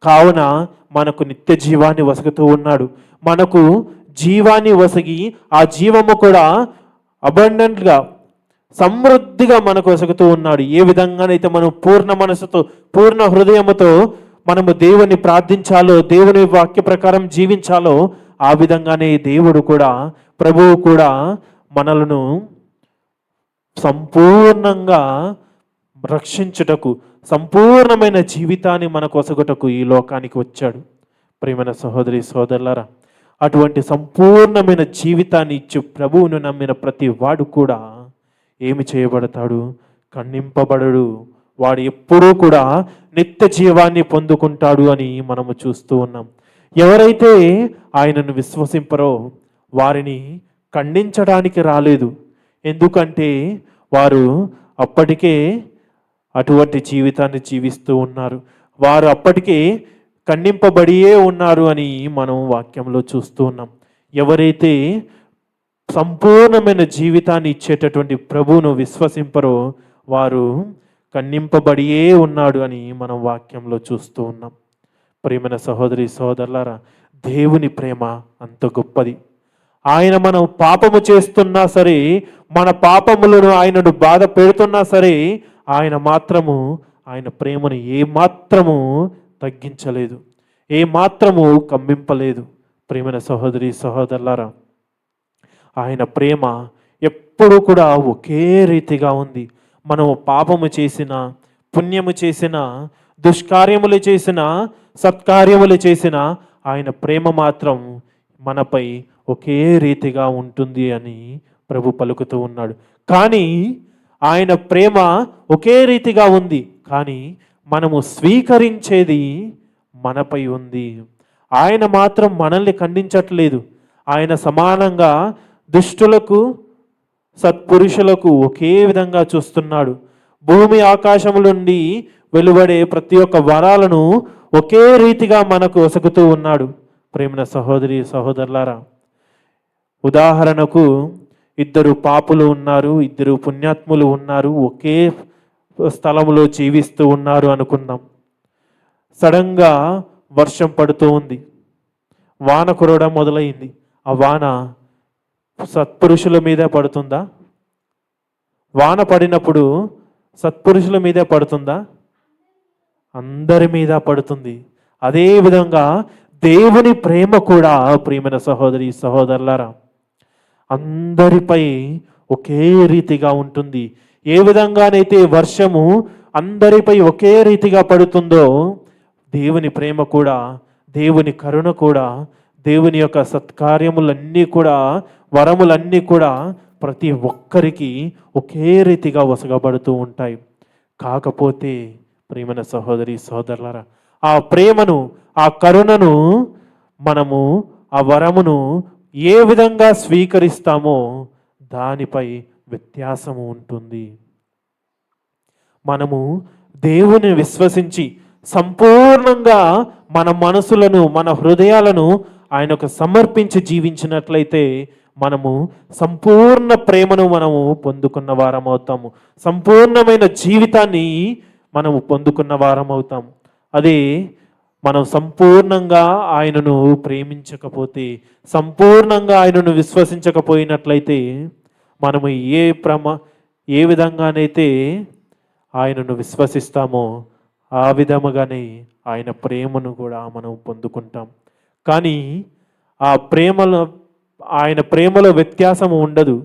కావున మనకు నిత్య జీవాన్ని వసగుతూ ఉన్నాడు. మనకు జీవాన్ని వసగి ఆ జీవము కూడా అబండెంట్గా, సమృద్ధిగా మనకు వసగుతూ ఉన్నాడు. ఏ విధంగానైతే మనం పూర్ణ మనసుతో, పూర్ణ హృదయముతో మనము దేవుని ప్రార్థించాలో, దేవుని వాక్య ప్రకారం జీవించాలో, ఆ విధంగానే దేవుడు కూడా, ప్రభువు కూడా మనలను సంపూర్ణంగా రక్షించుటకు, సంపూర్ణమైన జీవితాన్ని మనకు ఒసగుటకు ఈ లోకానికి వచ్చాడు. ప్రియమైన సహోదరి సహోదరులారా, అటువంటి సంపూర్ణమైన జీవితాన్ని ఇచ్చి ప్రభువును నమ్మిన ప్రతి వాడు కూడా ఏమి చేయబడతాడు? ఖండింపబడడు. వాడు ఎప్పుడూ కూడా నిత్య జీవాన్ని పొందుకుంటాడు అని మనము చూస్తూ ఉన్నాం. ఎవరైతే ఆయనను విశ్వసింపరో వారిని ఖండించడానికి రాలేదు. ఎందుకంటే వారు అప్పటికే అటువంటి జీవితాన్ని జీవిస్తూ ఉన్నారు, వారు అప్పటికే ఖండింపబడియే ఉన్నారు అని మనం వాక్యంలో చూస్తూ ఉన్నాం. ఎవరైతే సంపూర్ణమైన జీవితాన్ని ఇచ్చేటటువంటి ప్రభువును విశ్వసింపరో వారు ఖండింపబడియే ఉన్నాడు అని మనం వాక్యంలో చూస్తూ ఉన్నాం. ప్రియమైన సహోదరి సహోదరులారా, దేవుని ప్రేమ అంత గొప్పది. ఆయన మనం పాపము చేస్తున్నా సరే, మన పాపములను ఆయనను బాధ పెడుతున్నా సరే, ఆయన మాత్రము ఆయన ప్రేమను ఏమాత్రము తగ్గించలేదు, ఏమాత్రము కమ్మింపలేదు. ప్రియమైన సహోదరి సహోదరులారా, ఆయన ప్రేమ ఎప్పుడూ కూడా ఒకే రీతిగా ఉంది. మనము పాపము చేసిన, పుణ్యము చేసిన, దుష్కార్యములు చేసిన, సత్కార్యములు చేసిన, ఆయన ప్రేమ మాత్రం మనపై ఒకే రీతిగా ఉంటుంది అని ప్రభు పలుకుతూ ఉన్నాడు. కానీ ఆయన ప్రేమ ఒకే రీతిగా ఉంది, కానీ మనము స్వీకరించేది మనపై ఉంది. ఆయన మాత్రం మనల్ని ఖండించట్లేదు. ఆయన సమానంగా దుష్టులకు, సత్పురుషులకు ఒకే విధంగా చూస్తున్నాడు. భూమి ఆకాశముల నుండి వెలువడే ప్రతి ఒక్క వరాలను ఒకే రీతిగా మనకు ఒసగుతూ ఉన్నాడు. ప్రేమ సహోదరి సహోదరులారా, ఉదాహరణకు ఇద్దరు పాపులు ఉన్నారు, ఇద్దరు పుణ్యాత్ములు ఉన్నారు, ఒకే స్థలంలో జీవిస్తూ ఉన్నారు అనుకుందాం. సడన్గా వర్షం పడుతూ ఉంది, వాన కురవడం మొదలైంది. ఆ వాన సత్పురుషుల మీదే పడుతుందా? వాన పడినప్పుడు సత్పురుషుల మీదే పడుతుందా? అందరి మీద పడుతుంది. అదేవిధంగా దేవుని ప్రేమ కూడా ప్రియమైన సహోదరి సహోదరులారా అందరిపై ఒకే రీతిగా ఉంటుంది. ఏ విధంగానైతే వర్షము అందరిపై ఒకే రీతిగా పడుతుందో, దేవుని ప్రేమ కూడా, దేవుని కరుణ కూడా, దేవుని యొక్క సత్కార్యములన్నీ కూడా, వరములన్నీ కూడా ప్రతి ఒక్కరికి ఒకే రీతిగా వసగబడుతూ ఉంటాయి. కాకపోతే ప్రియమైన సహోదరి సహోదరులారా, ఆ ప్రేమను, ఆ కరుణను మనము, ఆ వరమును ఏ విధంగా స్వీకరిస్తామో దానిపై వ్యత్యాసము ఉంటుంది. మనము దేవుని విశ్వసించి సంపూర్ణంగా మన మనసులను, మన హృదయాలను ఆయనకు సమర్పించి జీవించినట్లయితే మనము సంపూర్ణ ప్రేమను మనము పొందుకున్న వారం అవుతాము. సంపూర్ణమైన జీవితాన్ని మనము పొందుకున్న వారం అవుతాము. అదే మనం సంపూర్ణంగా ఆయనను ప్రేమించకపోతే, సంపూర్ణంగా ఆయనను విశ్వసించకపోయినట్లయితే, మనము ఏ విధంగానైతే ఆయనను విశ్వసిస్తామో ఆ విధముగానే ఆయన ప్రేమను కూడా మనం పొందుకుంటాం. కానీ ఆయన ప్రేమలో వ్యత్యాసము ఉండదు.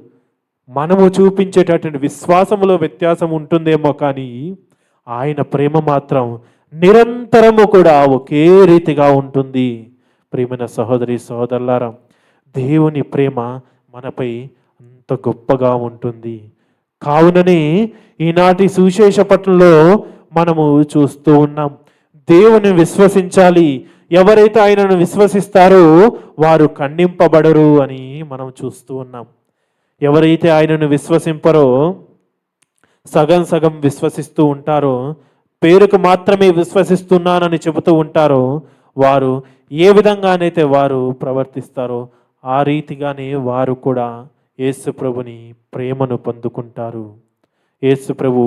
మనము చూపించేటటువంటి విశ్వాసములో వ్యత్యాసం ఉంటుందేమో, కానీ ఆయన ప్రేమ మాత్రం నిరంతరము కూడా ఒకే రీతిగా ఉంటుంది. ప్రియమైన సహోదరి సహోదరులారా, దేవుని ప్రేమ మనపై అంత గొప్పగా ఉంటుంది. కావుననే ఈనాటి సువిశేష పట్టణంలో మనము చూస్తూ ఉన్నాం, దేవుని విశ్వసించాలి, ఎవరైతే ఆయనను విశ్వసిస్తారో వారు ఖండింపబడరు అని మనం చూస్తూ ఉన్నాం. ఎవరైతే ఆయనను విశ్వసింపరో, సగం సగం విశ్వసిస్తూ ఉంటారో, పేరుకు మాత్రమే విశ్వసిస్తున్నానని చెబుతూ ఉంటారో, వారు ఏ విధంగానైతే వారు ప్రవర్తిస్తారో ఆ రీతిగానే వారు కూడా యేసు ప్రభుని ప్రేమను పొందుకుంటారు. యేసు ప్రభు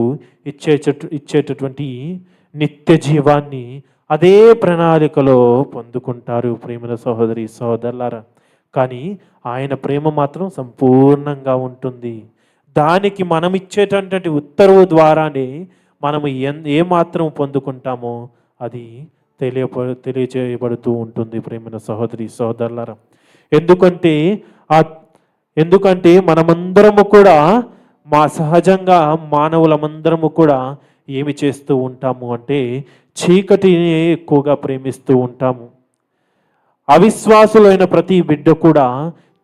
ఇచ్చేటటువంటి నిత్య జీవాన్ని అదే ప్రణాళికలో పొందుకుంటారు. ప్రేమల సహోదరి సహోదరులారా, కానీ ఆయన ప్రేమ మాత్రం సంపూర్ణంగా ఉంటుంది. దానికి మనం ఇచ్చేటటువంటి ఉత్తర్వు ద్వారానే మనము ఏమాత్రం పొందుకుంటామో అది తెలియజేయబడుతూ ఉంటుంది. ప్రేమల సహోదరి సహోదరులారా, ఎందుకంటే మనమందరము కూడా సహజంగా మానవులమందరము కూడా ఏమి చేస్తూ ఉంటాము అంటే చీకటిని ఎక్కువగా ప్రేమిస్తూ ఉంటాము. అవిశ్వాసులైన ప్రతి బిడ్డ కూడా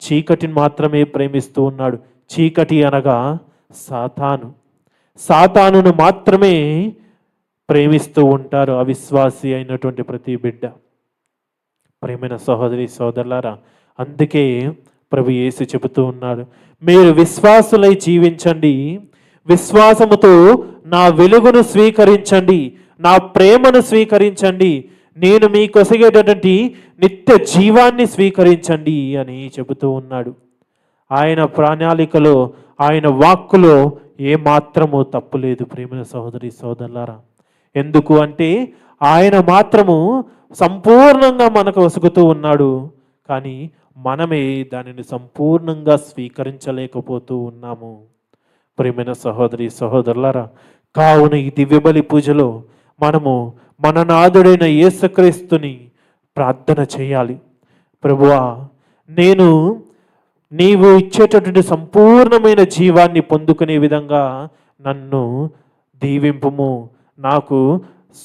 చీకటిని మాత్రమే ప్రేమిస్తూ ఉన్నాడు. చీకటి అనగా సాతానును మాత్రమే ప్రేమిస్తూ ఉంటారు అవిశ్వాసి అయినటువంటి ప్రతి బిడ్డ. ప్రేమైన సహోదరి సోదరులారా, అందుకే ప్రభు యేసు చెబుతూ ఉన్నాడు, మీరు విశ్వాసులై జీవించండి, విశ్వాసముతో నా వెలుగును స్వీకరించండి, నా ప్రేమను స్వీకరించండి, నేను మీకు ఒసగేటటువంటి నిత్య జీవాన్ని స్వీకరించండి అని చెబుతూ ఉన్నాడు. ఆయన ప్రణాళికలో, ఆయన వాక్కులో ఏ మాత్రము తప్పు లేదు ప్రేమైన సహోదరి సహోదరులారా. ఎందుకు అంటే ఆయన మాత్రము సంపూర్ణంగా మనకు వసుగుతూ ఉన్నాడు, కానీ మనమే దానిని సంపూర్ణంగా స్వీకరించలేకపోతూ ఉన్నాము ప్రేమైన సహోదరి సహోదరులారా. కావున ఈ దివ్యబలి పూజలో మనము మన నాథుడైన యేసుక్రీస్తుని ప్రార్థన చేయాలి. ప్రభువా, నేను నీవు ఇచ్చేటటువంటి సంపూర్ణమైన జీవాన్ని పొందుకునే విధంగా నన్ను దీవింపుము, నాకు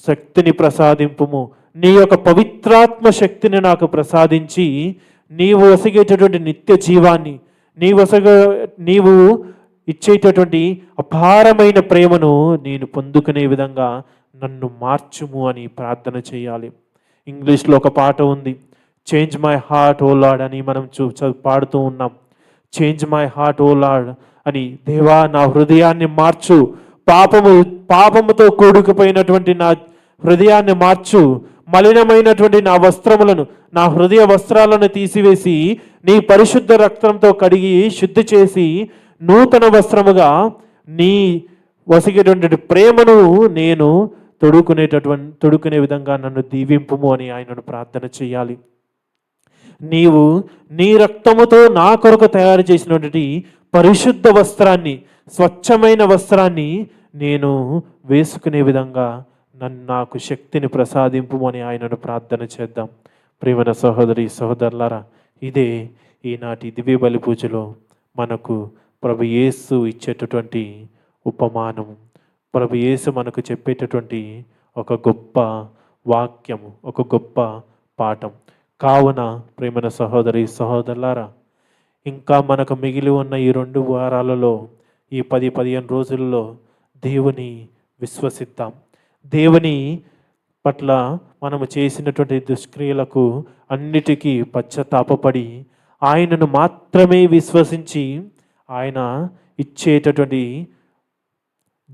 శక్తిని ప్రసాదింపుము. నీ యొక్క పవిత్రాత్మ శక్తిని నాకు ప్రసాదించి నీవు వసగేటటువంటి నిత్య జీవాన్ని, నీవు ఇచ్చేటటువంటి అపారమైన ప్రేమను నేను పొందుకునే విధంగా నన్ను మార్చుము అని ప్రార్థన చేయాలి. ఇంగ్లీష్లో ఒక పాట ఉంది, change my heart O Lord అని మనం పాడుతూ ఉన్నాం. Change my heart O Lord అని, దేవా నా హృదయాన్ని మార్చు, పాపముతో కూడుకుపోయినటువంటి నా హృదయాన్ని మార్చు, మలినమైనటువంటి నా వస్త్రములను, నా హృదయ వస్త్రాలను తీసివేసి నీ పరిశుద్ధ రక్తంతో కడిగి శుద్ధి చేసి నూతన వస్త్రముగా నీ వసిగేటువంటి ప్రేమను నేను తొడుకునే విధంగా నన్ను దీవింపుము అని ఆయనను ప్రార్థన చేయాలి. నీవు నీ రక్తముతో నా కొరకు తయారు చేసినటువంటి పరిశుద్ధ వస్త్రాన్ని, స్వచ్ఛమైన వస్త్రాన్ని నేను వేసుకునే విధంగా నాకు శక్తిని ప్రసాదింపు అని ఆయనను ప్రార్థన చేద్దాం. ప్రియమైన సహోదరి సహోదరులారా, ఇదే ఈనాటి దివ్య బలి పూజలో మనకు ప్రభు యేసు ఇచ్చేటటువంటి ఉపమానం, ప్రభు యేసు మనకు చెప్పేటటువంటి ఒక గొప్ప వాక్యము, ఒక గొప్ప పాఠం. కావున ప్రియమైన సహోదరి సహోదరులారా, ఇంకా మనకు మిగిలి ఉన్న ఈ 2 వారాలలో, ఈ 10-15 రోజుల్లో దేవుని విశ్వసిద్దాం. దేవుని పట్ల మనము చేసినటువంటి దుష్క్రియలకు అన్నిటికీ పశ్చాత్తాపపడి ఆయనను మాత్రమే విశ్వసించి ఆయన ఇచ్చేటటువంటి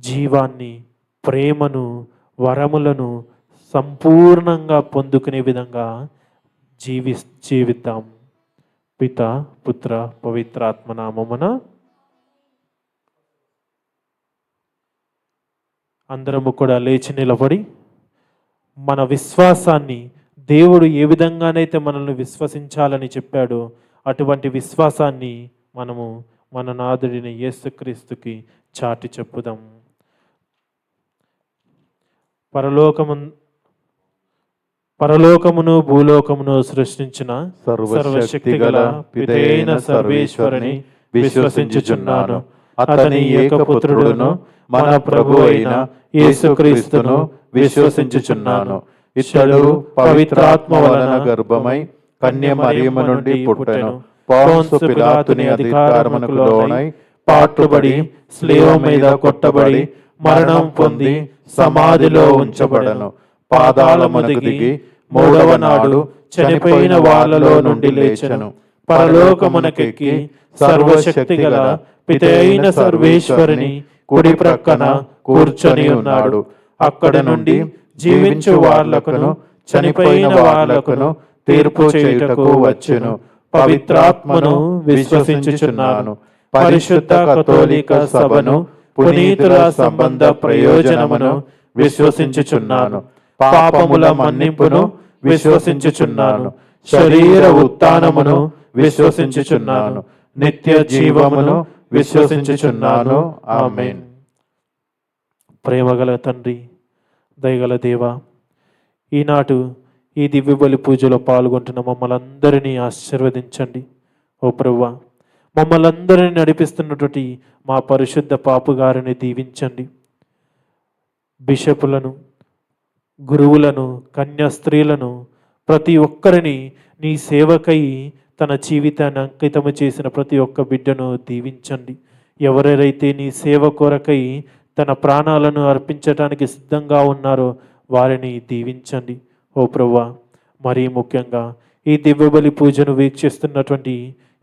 జీవాన్ని, ప్రేమను, వరములను సంపూర్ణంగా పొందుకునే విధంగా జీవిద్దాం. పిత, పుత్ర, పవిత్రాత్మ నామమున అందరము కూడా లేచి నిలబడి మన విశ్వాసాన్ని, దేవుడు ఏ విధంగానైతే మనల్ని విశ్వసించాలని చెప్పాడో అటువంటి విశ్వాసాన్ని మనము మన నాథుడిని యేసుక్రీస్తుకి చాటి చెప్పుదాం. పరలోకమును భూలోకమును సృష్టించిన సర్వశక్తిగల పితైన సర్వేశ్వరుని విశ్వసించుచున్నాను. అతని ఏకపుత్రుడును మన ప్రభు అయిన యేసుక్రీస్తును విశ్వసించుచున్నాను. ఇతడు పవిత్రాత్మ వలన గర్భమై కన్య మరియమ్మ నుండి పుట్టెను. పొంతు పిలాతుని అధికారమునకు లోనై పాటుబడి శిలువ మీద కొట్టబడి మరణం పొంది సమాధిలో ఉంచబడెను. పాతాళమునకు దిగి 3వ నాడు చనిపోయిన వాళ్ళలో నుండి లేచెను. పరలోకమునకెక్కి సర్వశక్తిగల పితైన సర్వేశ్వరుని కుడి ప్రక్కన కూర్చొని ఉన్నాడు. అక్కడ నుండి జీవించు వాళ్ళకును చనిపోయిన వాళ్ళకును తీర్పు చేయుటకు వచ్చెను. పవిత్రాత్మను విశ్వసించుచున్నాను. పరిశుద్ధ కథోలిక సభను, పునీతుల సంబంధ ప్రయోజనమును విశ్వసించుచున్నాను. పాపముల మన్నింపును విశ్వసించుచున్నాను. శరీర ఉత్థానమును విశ్వసించుచున్నాను. నిత్య జీవమును విశ్వసించుచున్నాను. ఆమేన్. ప్రేమగల తండ్రి, దయగల దేవా, ఈనాడు ఈ దివ్య బలి పూజలో పాల్గొంటున్న మమ్మల్ని అందరినీ ఆశీర్వదించండి. ఓ ప్రభువా, మమ్మల్ని అందరినీ నడిపిస్తున్నటువంటి మా పరిశుద్ధ పాపు గారిని దీవించండి. బిషపులను, గురువులను, కన్యాస్త్రీలను, ప్రతి ఒక్కరిని నీ సేవకై తన జీవితాన్ని అంకితము చేసిన ప్రతి ఒక్క బిడ్డను దీవించండి. ఎవరెవరైతే నీ సేవ కొరకై తన ప్రాణాలను అర్పించడానికి సిద్ధంగా ఉన్నారో వారిని దీవించండి. ఓ ప్రభువా, మరీ ముఖ్యంగా ఈ దివ్యబలి పూజను వీక్షిస్తున్నటువంటి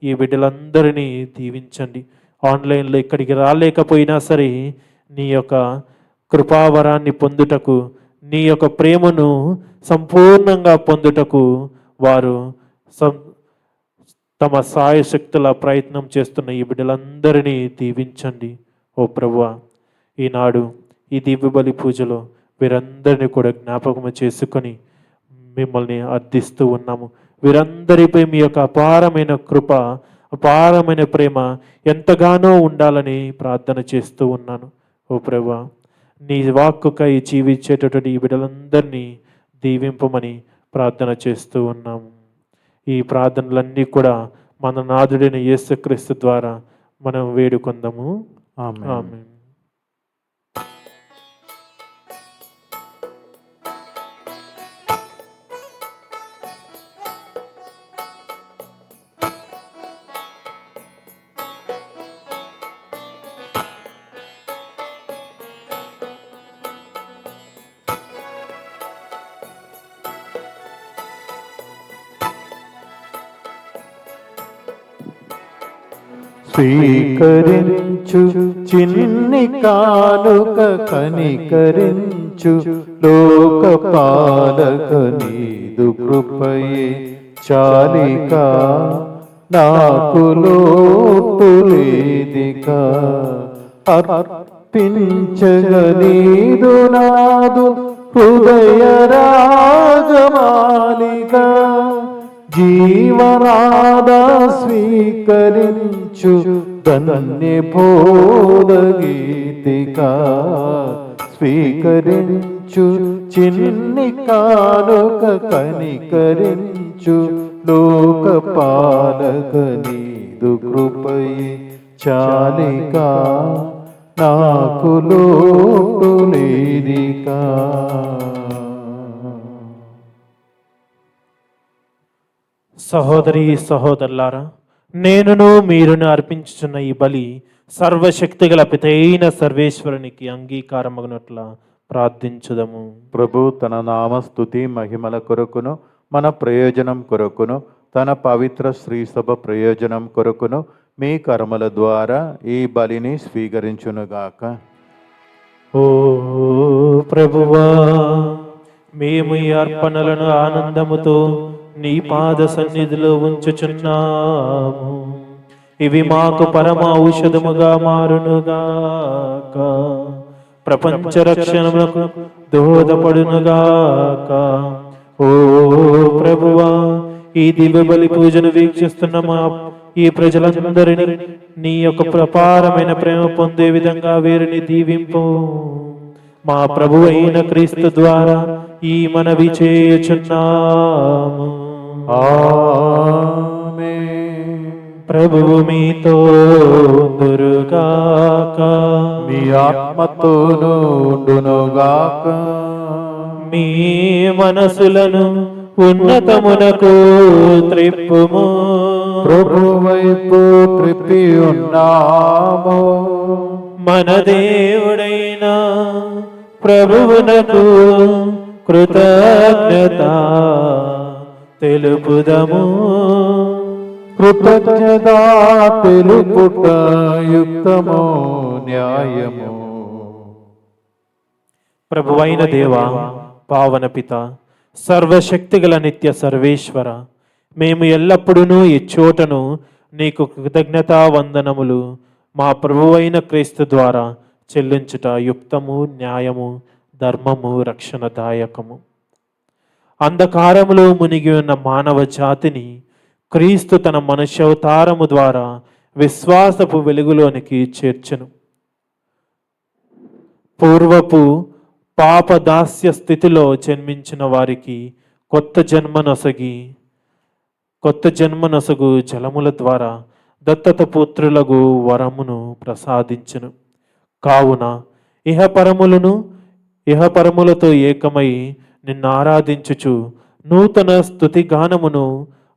ఈ బిడ్డలందరినీ దీవించండి. ఆన్లైన్లో ఇక్కడికి రాలేకపోయినా సరే నీ యొక్క కృపావరాన్ని పొందుటకు, నీ యొక్క ప్రేమను సంపూర్ణంగా పొందుటకు వారు తమ సాయశక్తుల ప్రయత్నం చేస్తున్న ఈ బిడ్డలందరినీ దీవించండి. ఓ ఓ ప్రభువా, ఈనాడు ఈ దివ్య బలి పూజలో వీరందరినీ కూడా జ్ఞాపకము చేసుకొని మిమ్మల్ని అర్థిస్తూ ఉన్నాము. వీరందరిపై మీ యొక్క అపారమైన కృప, అపారమైన ప్రేమ ఎంతగానో ఉండాలని ప్రార్థన చేస్తూ ఉన్నాను. ఓ ప్రభువా, నీ వాక్కుకై జీవించేటటువంటి ఈ బిడ్డలందరినీ దీవింపమని ప్రార్థన చేస్తూ ఉన్నాము. ఈ ప్రార్థనలన్నీ కూడా మన నాథుడైన యేసుక్రీస్తు ద్వారా మనం వేడుకొందాము. ఆమేన్. ఆమేన్. స్వీకరించు చిన్ని కానుక కనికరించు లోక పాలక నీదు కృపయే చాలిక నాకు లోటులేదిక అర్పించగ నీదు నాదు హృదయ రాగమాలిక జీవనాద స్వీకరించు ధన్య బోధ గీతిక స్వీకరించు చిన్ని కానుక కనికరించు లోక పాలక నీదు కృపయే చాలిక నాకు లోటు లేదికా. సహోదరి సహోదరులారా, నేనును మీరును అర్పించుచున్న ఈ బలి సర్వశక్తిగల పితైన సర్వేశ్వరునికి అంగీకారమగునట్ల ప్రార్థించుదము. ప్రభు తన నామస్తుతి మహిమల కొరకును మన ప్రయోజనం కొరకును తన పవిత్ర శ్రీసభ ప్రయోజనం కొరకును మీ కర్మల ద్వారా ఈ బలిని స్వీకరించునుగాక. ఓ ప్రభువా, మేము ఈ అర్పణలను ఆనందముతో నీ పాద సన్నిధిలో ఉంచుచున్నాము. ఇవి మాకు పరమ ఔషధముగా మారునుగాక, ప్రపంచ రక్షణములకు దోహదపడునుగాక. ఓ ప్రభువా, ఈ దివ్య బలి పూజను వీక్షిస్తున్న మా ఈ ప్రజలందరినీ నీ యొక్క ప్రపారమైన ప్రేమ పొందే విధంగా వీరిని దీవింపు. మా ప్రభు అయిన క్రీస్తు ద్వారా ఈ మనవి చేయుచున్నాము. ఆమేన్. ప్రభువు మీతో దురుగాక, మీ ఆత్మతోను ఉండునుగాక. మీ మనసులను ఉన్నతమునకు త్రిప్పుము. ప్రభు వైపు త్రిప్పి ఉన్నాము. మన దేవుడైన ప్రభువునకు కృతజ్ఞత తెలుపుదము. కృతజ్ఞత తెలుపుట యుక్తము న్యాయము. ప్రభువైన దేవా, పావన పిత, సర్వశక్తిగల నిత్య సర్వేశ్వర, మేము ఎల్లప్పుడూ ఈ చోటను నీకు కృతజ్ఞతా వందనములు మా ప్రభువైన క్రీస్తు ద్వారా చెల్లించుట యుక్తము, న్యాయము, ధర్మము, రక్షణదాయకము. అంధకారములో మునిగి ఉన్న మానవ జాతిని క్రీస్తు తన మనుష్యావతారము ద్వారా విశ్వాసపు వెలుగులోనికి చేర్చెను. పూర్వపు పాప దాస్య స్థితిలో జన్మించిన వారికి కొత్త జన్మనొసగు జలముల ద్వారా దత్తత పుత్రులకు వరమును ప్రసాదించును. కావున ఇహపరములతో ఏకమై నిన్ను ఆరాధించుచు నూతన స్తుతిగానమును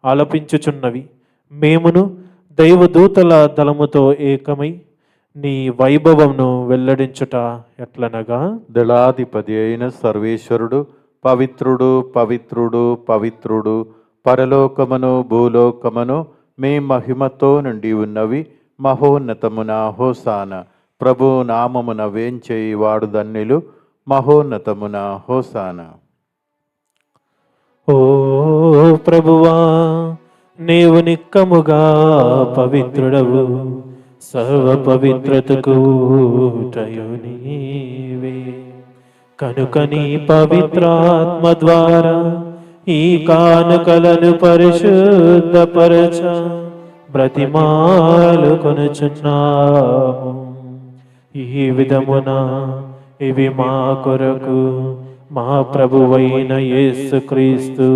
ఆలపించుచున్నవి. మేమును దైవదూతల దళముతో ఏకమై నీ వైభవమును వెల్లడించుట ఎట్లనగా, దళాధిపతి అయిన సర్వేశ్వరుడు పవిత్రుడు పవిత్రుడు పవిత్రుడు, పరలోకమును భూలోకమును మీ మహిమతో నుండి ఉన్నవి. మహోన్నతమున హోసాన. ప్రభు నామమున వేంచేయి వాడు ధన్యులు. మహోన్నతమున హోసాన. ఓ ప్రభువా, నీవు నిక్కముగా పవిత్రుడవు, సర్వ పవిత్రతకు ఊటయు నీవే. కనుక నీ పవిత్రాత్మ ద్వారా ఈ కానుకలను పరిశుద్ధపరచ బ్రతిమాలు కొనుచున్నాము. ఈ విధమున ఇవి మా కొరకు మా ప్రభువైన యేసుక్రీస్తు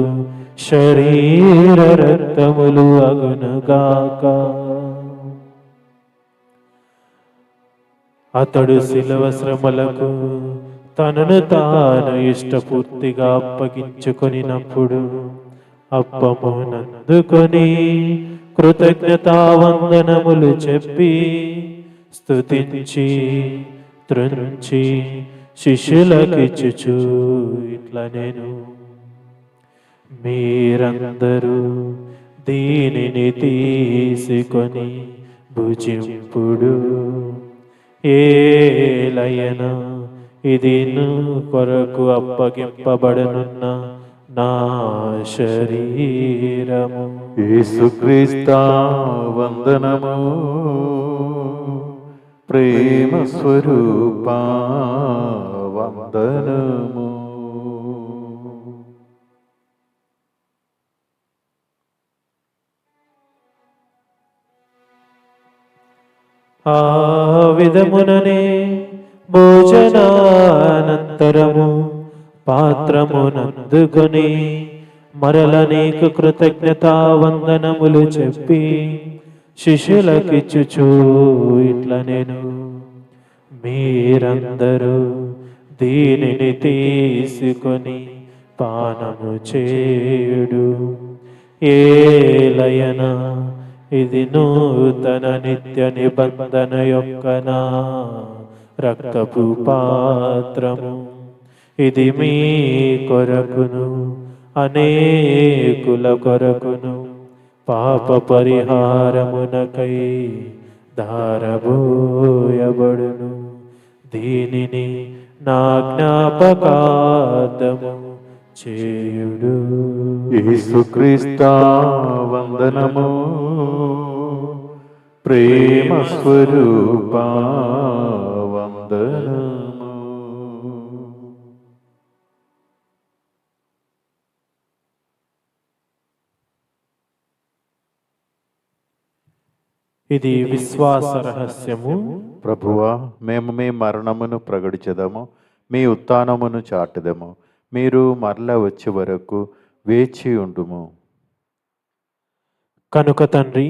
శరీర రక్తములు అగునుగాక. అతడు శిలువ శ్రమలకు తనను తాను ఇష్టపూర్తిగా అప్పగించుకొనినప్పుడు అప్పమునందుకొని కృతజ్ఞతావందనములు చెప్పి స్తుతించి త్రుంచి శిష్యులకిచ్చుచు ఇట్లా నేను, మీరందరూ దీనిని తీసుకొని భుజింపుడు. ఏలయన ఇది కొరకు అప్పగింపబడనున్న నా శరీరము. యేసుక్రీస్తా వందనము. ప్రేమ స్వరూపా వందనము. ఆ విధముననే భోజనానంతరము పాత్రమునందుకొని మరల నీకు కృతజ్ఞతావందనములు చెప్పి శిష్యులకిచ్చుచు ఇట్లా నేను, మీరందరూ దీనిని తీసుకొని పానము చేయుడు. ఏలయన ఇది నూతన నిత్య నిబంధన యొక్క నా రక్తపు పాత్రము. ఇది మీ కొరకును అనేకుల కొరకును పాప పరిహారమునకై ధారబోయబడును. దీనిని నా జ్ఞాపకార్థము చేయుడు. యేసుక్రీస్తా వందనము. ప్రేమ స్వరూపా వందనము. ఇది విశ్వాస రహస్యము. ప్రభువా, మేము మీ మరణమును ప్రకటించదము, మీ ఉత్థానమును చాటెదము. మీరు మరల వచ్చే వరకు వేచి ఉండుము. కనుక తండ్రి,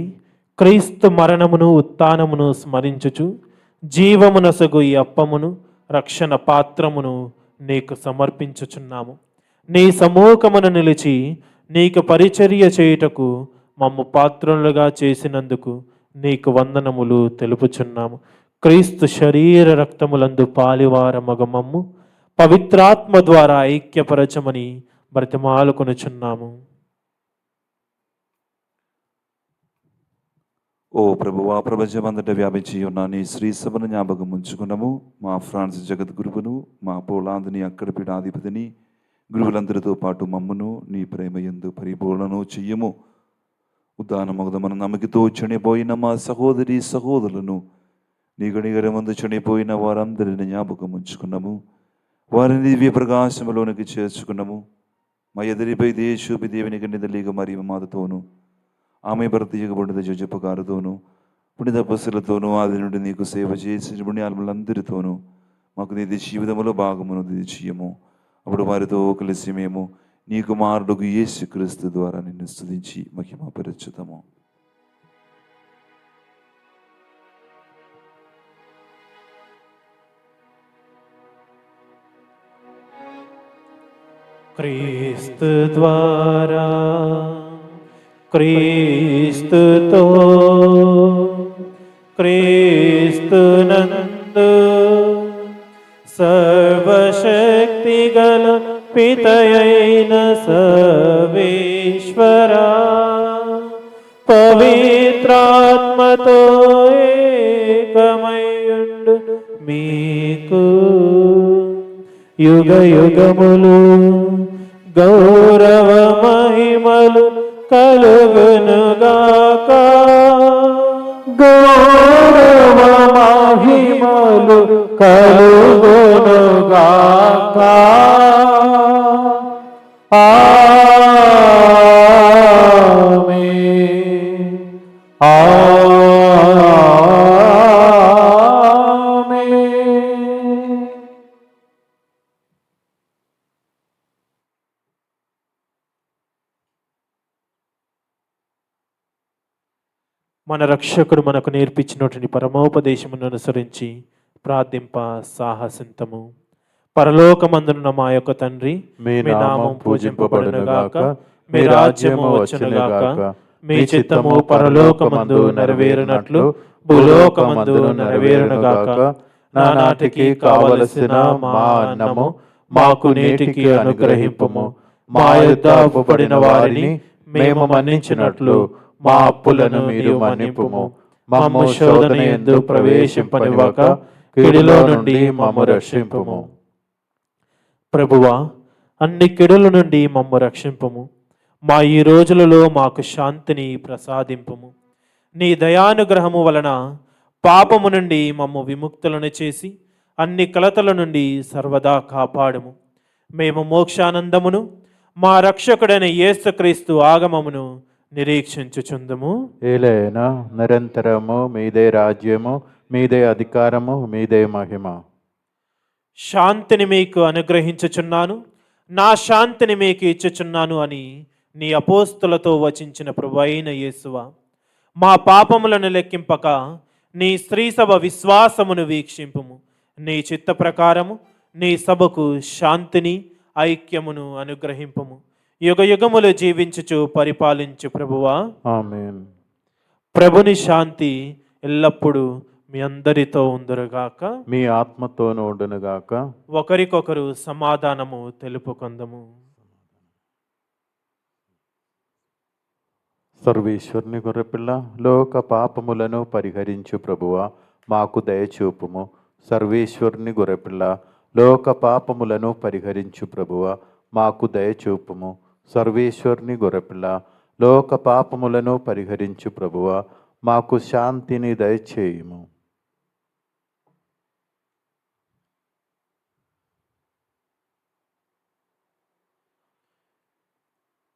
క్రీస్తు మరణమును ఉత్థానమును స్మరించుచు జీవమునసగు ఈ అప్పమును రక్షణ పాత్రమును నీకు సమర్పించుచున్నాము. నీ సమ్మూఖమును నిలిచి నీకు పరిచర్య చేయుటకు మమ్ము పాత్రులుగా చేసినందుకు నీకు వందనములు తెలుపుచున్నాము. క్రీస్తు శరీర రక్తములందు పాలివార మగమమ్ము పవిత్రాత్మ ద్వారా ఐక్యపరచమని బ్రతిమాలుకొనుచున్నాము. ఓ ప్రభువా, ప్రపంచమంతటా వ్యాపించి ఉన్న నీ శ్రీ సభను జ్ఞాపకం ఉంచుకున్నాము. మా ఫ్రాన్సిస్ జగద్గురువును, మా పోలాందుని అక్కడ పీఠాధిపతిని, గురువులందరితో పాటు మమ్మును నీ ప్రేమయందు పరిపూర్ణను చెయ్యము. ఉదాహరణమగుదమన నమ్మకితో చనిపోయిన మా సహోదరి సహోదరులను, నీ గడిగర ముందు చనిపోయిన వారందరిని జ్ఞాపకం ఉంచుకున్నాము. వారిని దివ్య ప్రకాశములోనికి చేర్చుకున్నాము. మా ఎదురిపై దేశూపి దేవుని కన్నిదలీగ మరియు మాతతోను, ఆమె భర్త యుగబడిన జజపకారుతోనూ, పుణిత పసులతోనూ ఆది నుండి నీకు సేవ చేసిన పుణ్యాత్ములందరితోనూ మాకు నీ జీవితంలో భాగమును దిచ్చియము. అప్పుడు వారితో కలిసి మేము నీ కుమారుడుకు యేసుక్రీస్తు ద్వారా నిన్ను స్తుతించి మహిమపరచుతాము. క్రీస్తు ద్వారా, క్రీస్తుతో, క్రీస్తునందు సర్వశక్తిగల పితయైన సర్వేశ్వరా, పవిత్రాత్మతో ఏకమయుండు మీకు యుగ యుగములు గౌరవ మహిమలు కలుగునుగాక. గౌరవ గాక. ఆమేన్. ఆమేన్. మన రక్షకుడు మనకు నేర్పించినటువంటి పరమోపదేశమును అనుసరించి ప్రార్థింప సాహసింతము. పరలోకమందున్న మా యొక్క తండ్రి, మీ నామం పూజింపబడునుగాక, మీ మీ రాజ్యము రాజ్యము వచ్చునుగాక, వచ్చునుగాక, మీ చిత్తము పరలోకమందు నెరవేరునట్లు భూలోకమందు నెరవేరునుగాక. నానాటికి కావలసిన మా అన్నము మాకు నేటికి అనుగ్రహింపుము. మా యొద్ద అప్పుపడిన వారిని మేము మన్నించినట్లు మా అప్పులను మీరు మన్నింపుము. మమ్ము శోధన యందు ప్రవేశింపనివ్వక కీడులో నుండి మమ్ము రక్షింపుము. ప్రభువా, అన్ని కిడుల నుండి మమ్ము రక్షింపుము. మా ఈ రోజులలో మాకు శాంతిని ప్రసాదింపుము. నీ దయానుగ్రహము వలన పాపము నుండి మమ్ము విముక్తులను చేసి అన్ని కలతల నుండి సర్వదా కాపాడుము. మేము మోక్షానందమును మా రక్షకుడైన యేసుక్రీస్తు ఆగమమును నిరీక్షించుచుందుము. ఏలైనా నిరంతరము మీదే రాజ్యము, మీదే అధికారము, మీదే మహిమ. శాంతిని మీకు అనుగ్రహించుచున్నాను, నా శాంతిని మీకు ఇచ్చుచున్నాను అని నీ అపోస్తులతో వచించిన ప్రభువైన యేసువా, మా పాపములను లెక్కింపక నీ స్త్రీ సభ విశ్వాసమును వీక్షింపుము. నీ చిత్త ప్రకారము నీ సభకు శాంతిని ఐక్యమును అనుగ్రహింపుము. యుగ యుగములు జీవించుచు పరిపాలించు ప్రభువా. ఆమేన్. ప్రభుని శాంతి ఎల్లప్పుడూ మీ అందరితో ఉందురుగాక. మీ ఆత్మతోను ఉండునుగాక. ఒకరికొకరు సమాధానము తెలుపుకొందము. సర్వేశ్వరుని గొర్రెపిల్ల, లోక పాపములను పరిహరించు ప్రభువా, మాకు దయచూపుము. సర్వేశ్వరుని గొర్రెపిల్ల, లోక పాపములను పరిహరించు ప్రభువా, మాకు దయచూపుము. సర్వేశ్వరుని గొర్రెపిల్ల, లోక పాపములను పరిహరించు ప్రభువా, మాకు శాంతిని దయచేయుము.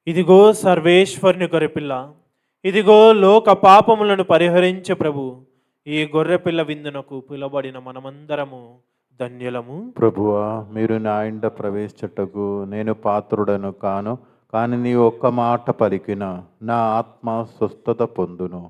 ఇదిగో సర్వేశ్వరుని గొర్రెపిల్ల, ఇదిగో లోక పాపములను పరిహరించే ప్రభు. ఈ గొర్రెపిల్ల విందునకు పిలువబడిన మనమందరము ధన్యులము. ప్రభువా, మీరు నా ఇంట ప్రవేశించుటకు నేను పాత్రుడను కాను, కానీ నీ ఒక్క మాట పలికిన నా ఆత్మ స్వస్థత పొందును.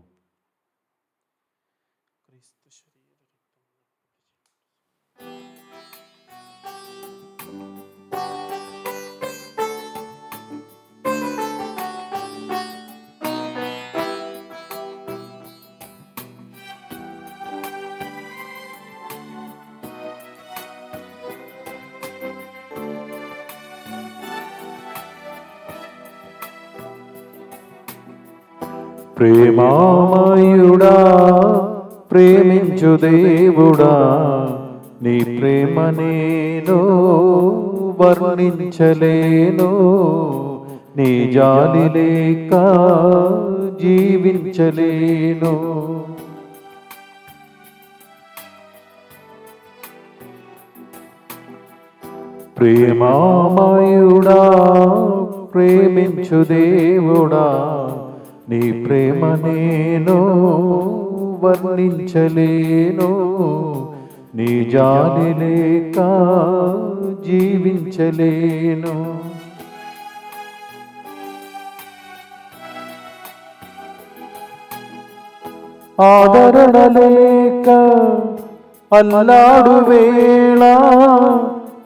ప్రేమామయుడా, ప్రేమించు దేవుడా, నీ ప్రేమ నేను వర్ణించలేను. నీ జాలి లేక జీవించలేను. ప్రేమామయుడా, ప్రేమించు దేవుడా, నీ ప్రేమ నేను వర్ణించలేను. నీ జాలి లేక జీవించలేను. ఆదరణ లేక అల్లాడు వేళ,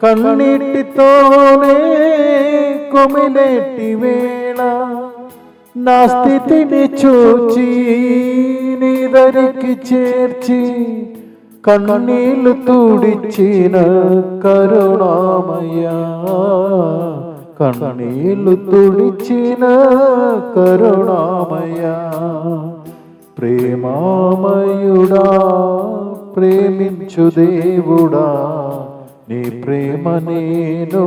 కన్నీటితోనే కొమిలేటి వేళ, నా స్థితిని చూచి నీ దరికి చేర్చి కన్నీళ్లు తుడిచిన కరుణామయ్యా, కన్నీళ్లు తుడిచిన కరుణామయ్యా. ప్రేమామయుడా, ప్రేమించు దేవుడా, నీ ప్రేమ నేను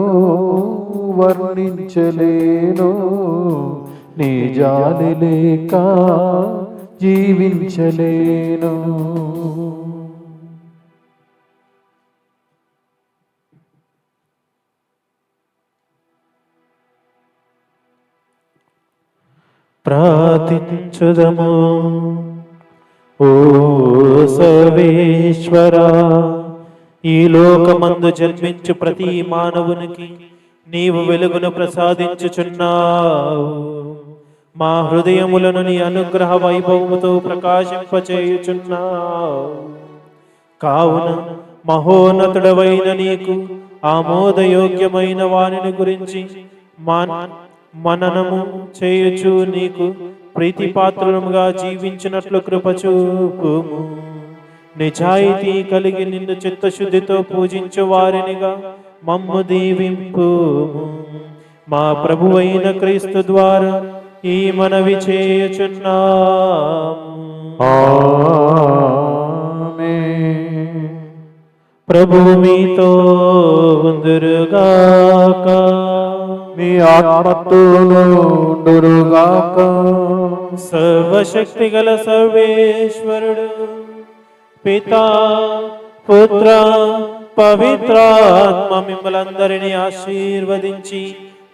వర్ణించలేను. నీ జాలి లేక జీవించలేను. ప్రార్థించుదము. ఓ సర్వేశ్వరా, ఈ లోకమందు జన్మించు ప్రతి మానవునికి నీవు వెలుగును ప్రసాదించుచున్నావు. మా హృదయములను నీ అనుగ్రహ వైభవముతో ప్రకాశింపచేయుచున్నావు. కావున మహోన్నతుడవైన నీకు ఆమోదయోగ్యమైన వానిని గురించి మననము చేయుచు నీకు ప్రీతిపాత్రులముగా జీవించినట్లు కృపచూపుము. నిజాయితీ కలిగి నిన్ను చిత్తశుద్ధితో పూజించు వారినిగా మమ్ము దీవింపుము. మా ప్రభువైన క్రీస్తు ద్వారా ఈ మనవి చేయుచున్నాము. ఆమేన్. ప్రభువు మీతో ఉందురుగాక. మీ ఆత్మతోను ఉండురుగాక. సర్వశక్తి గల సర్వేశ్వరుడు పితా పుత్ర పవిత్రాత్మ మిమ్మలందరినీ ఆశీర్వదించి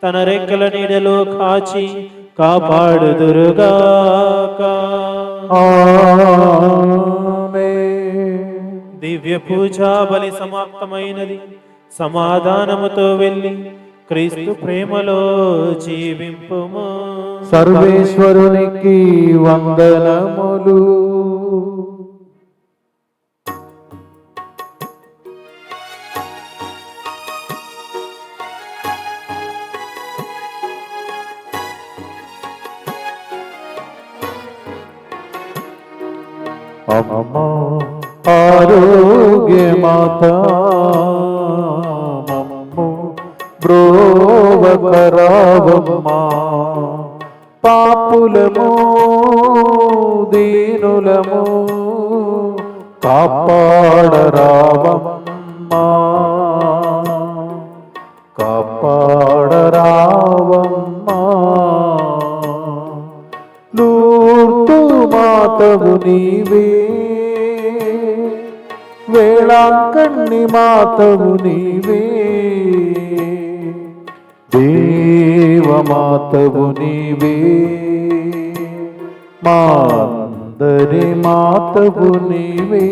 తన రెక్కల నీడలో కాచి కాపాడుదురుగాక. ఆమేన్. దివ్య పూజా బలి సమాప్తమైనది. సమాధానముతో వెళ్ళి క్రీస్తు ప్రేమలో జీవింపుము. సర్వేశ్వరునికి వందనములు. అమ్మా ఆరోగ్యమాత మమ్ము బ్రోవకరావమ్మా. పాపులము దీనులము కాపాడరావమ్మా. కాపాడరావమ్మా. లూర్దు మాతవు నీవే, వేళాంకణి మాతవు నీవే, దేవమాతవు నీవే, మా అందరి మాతవు నీవే.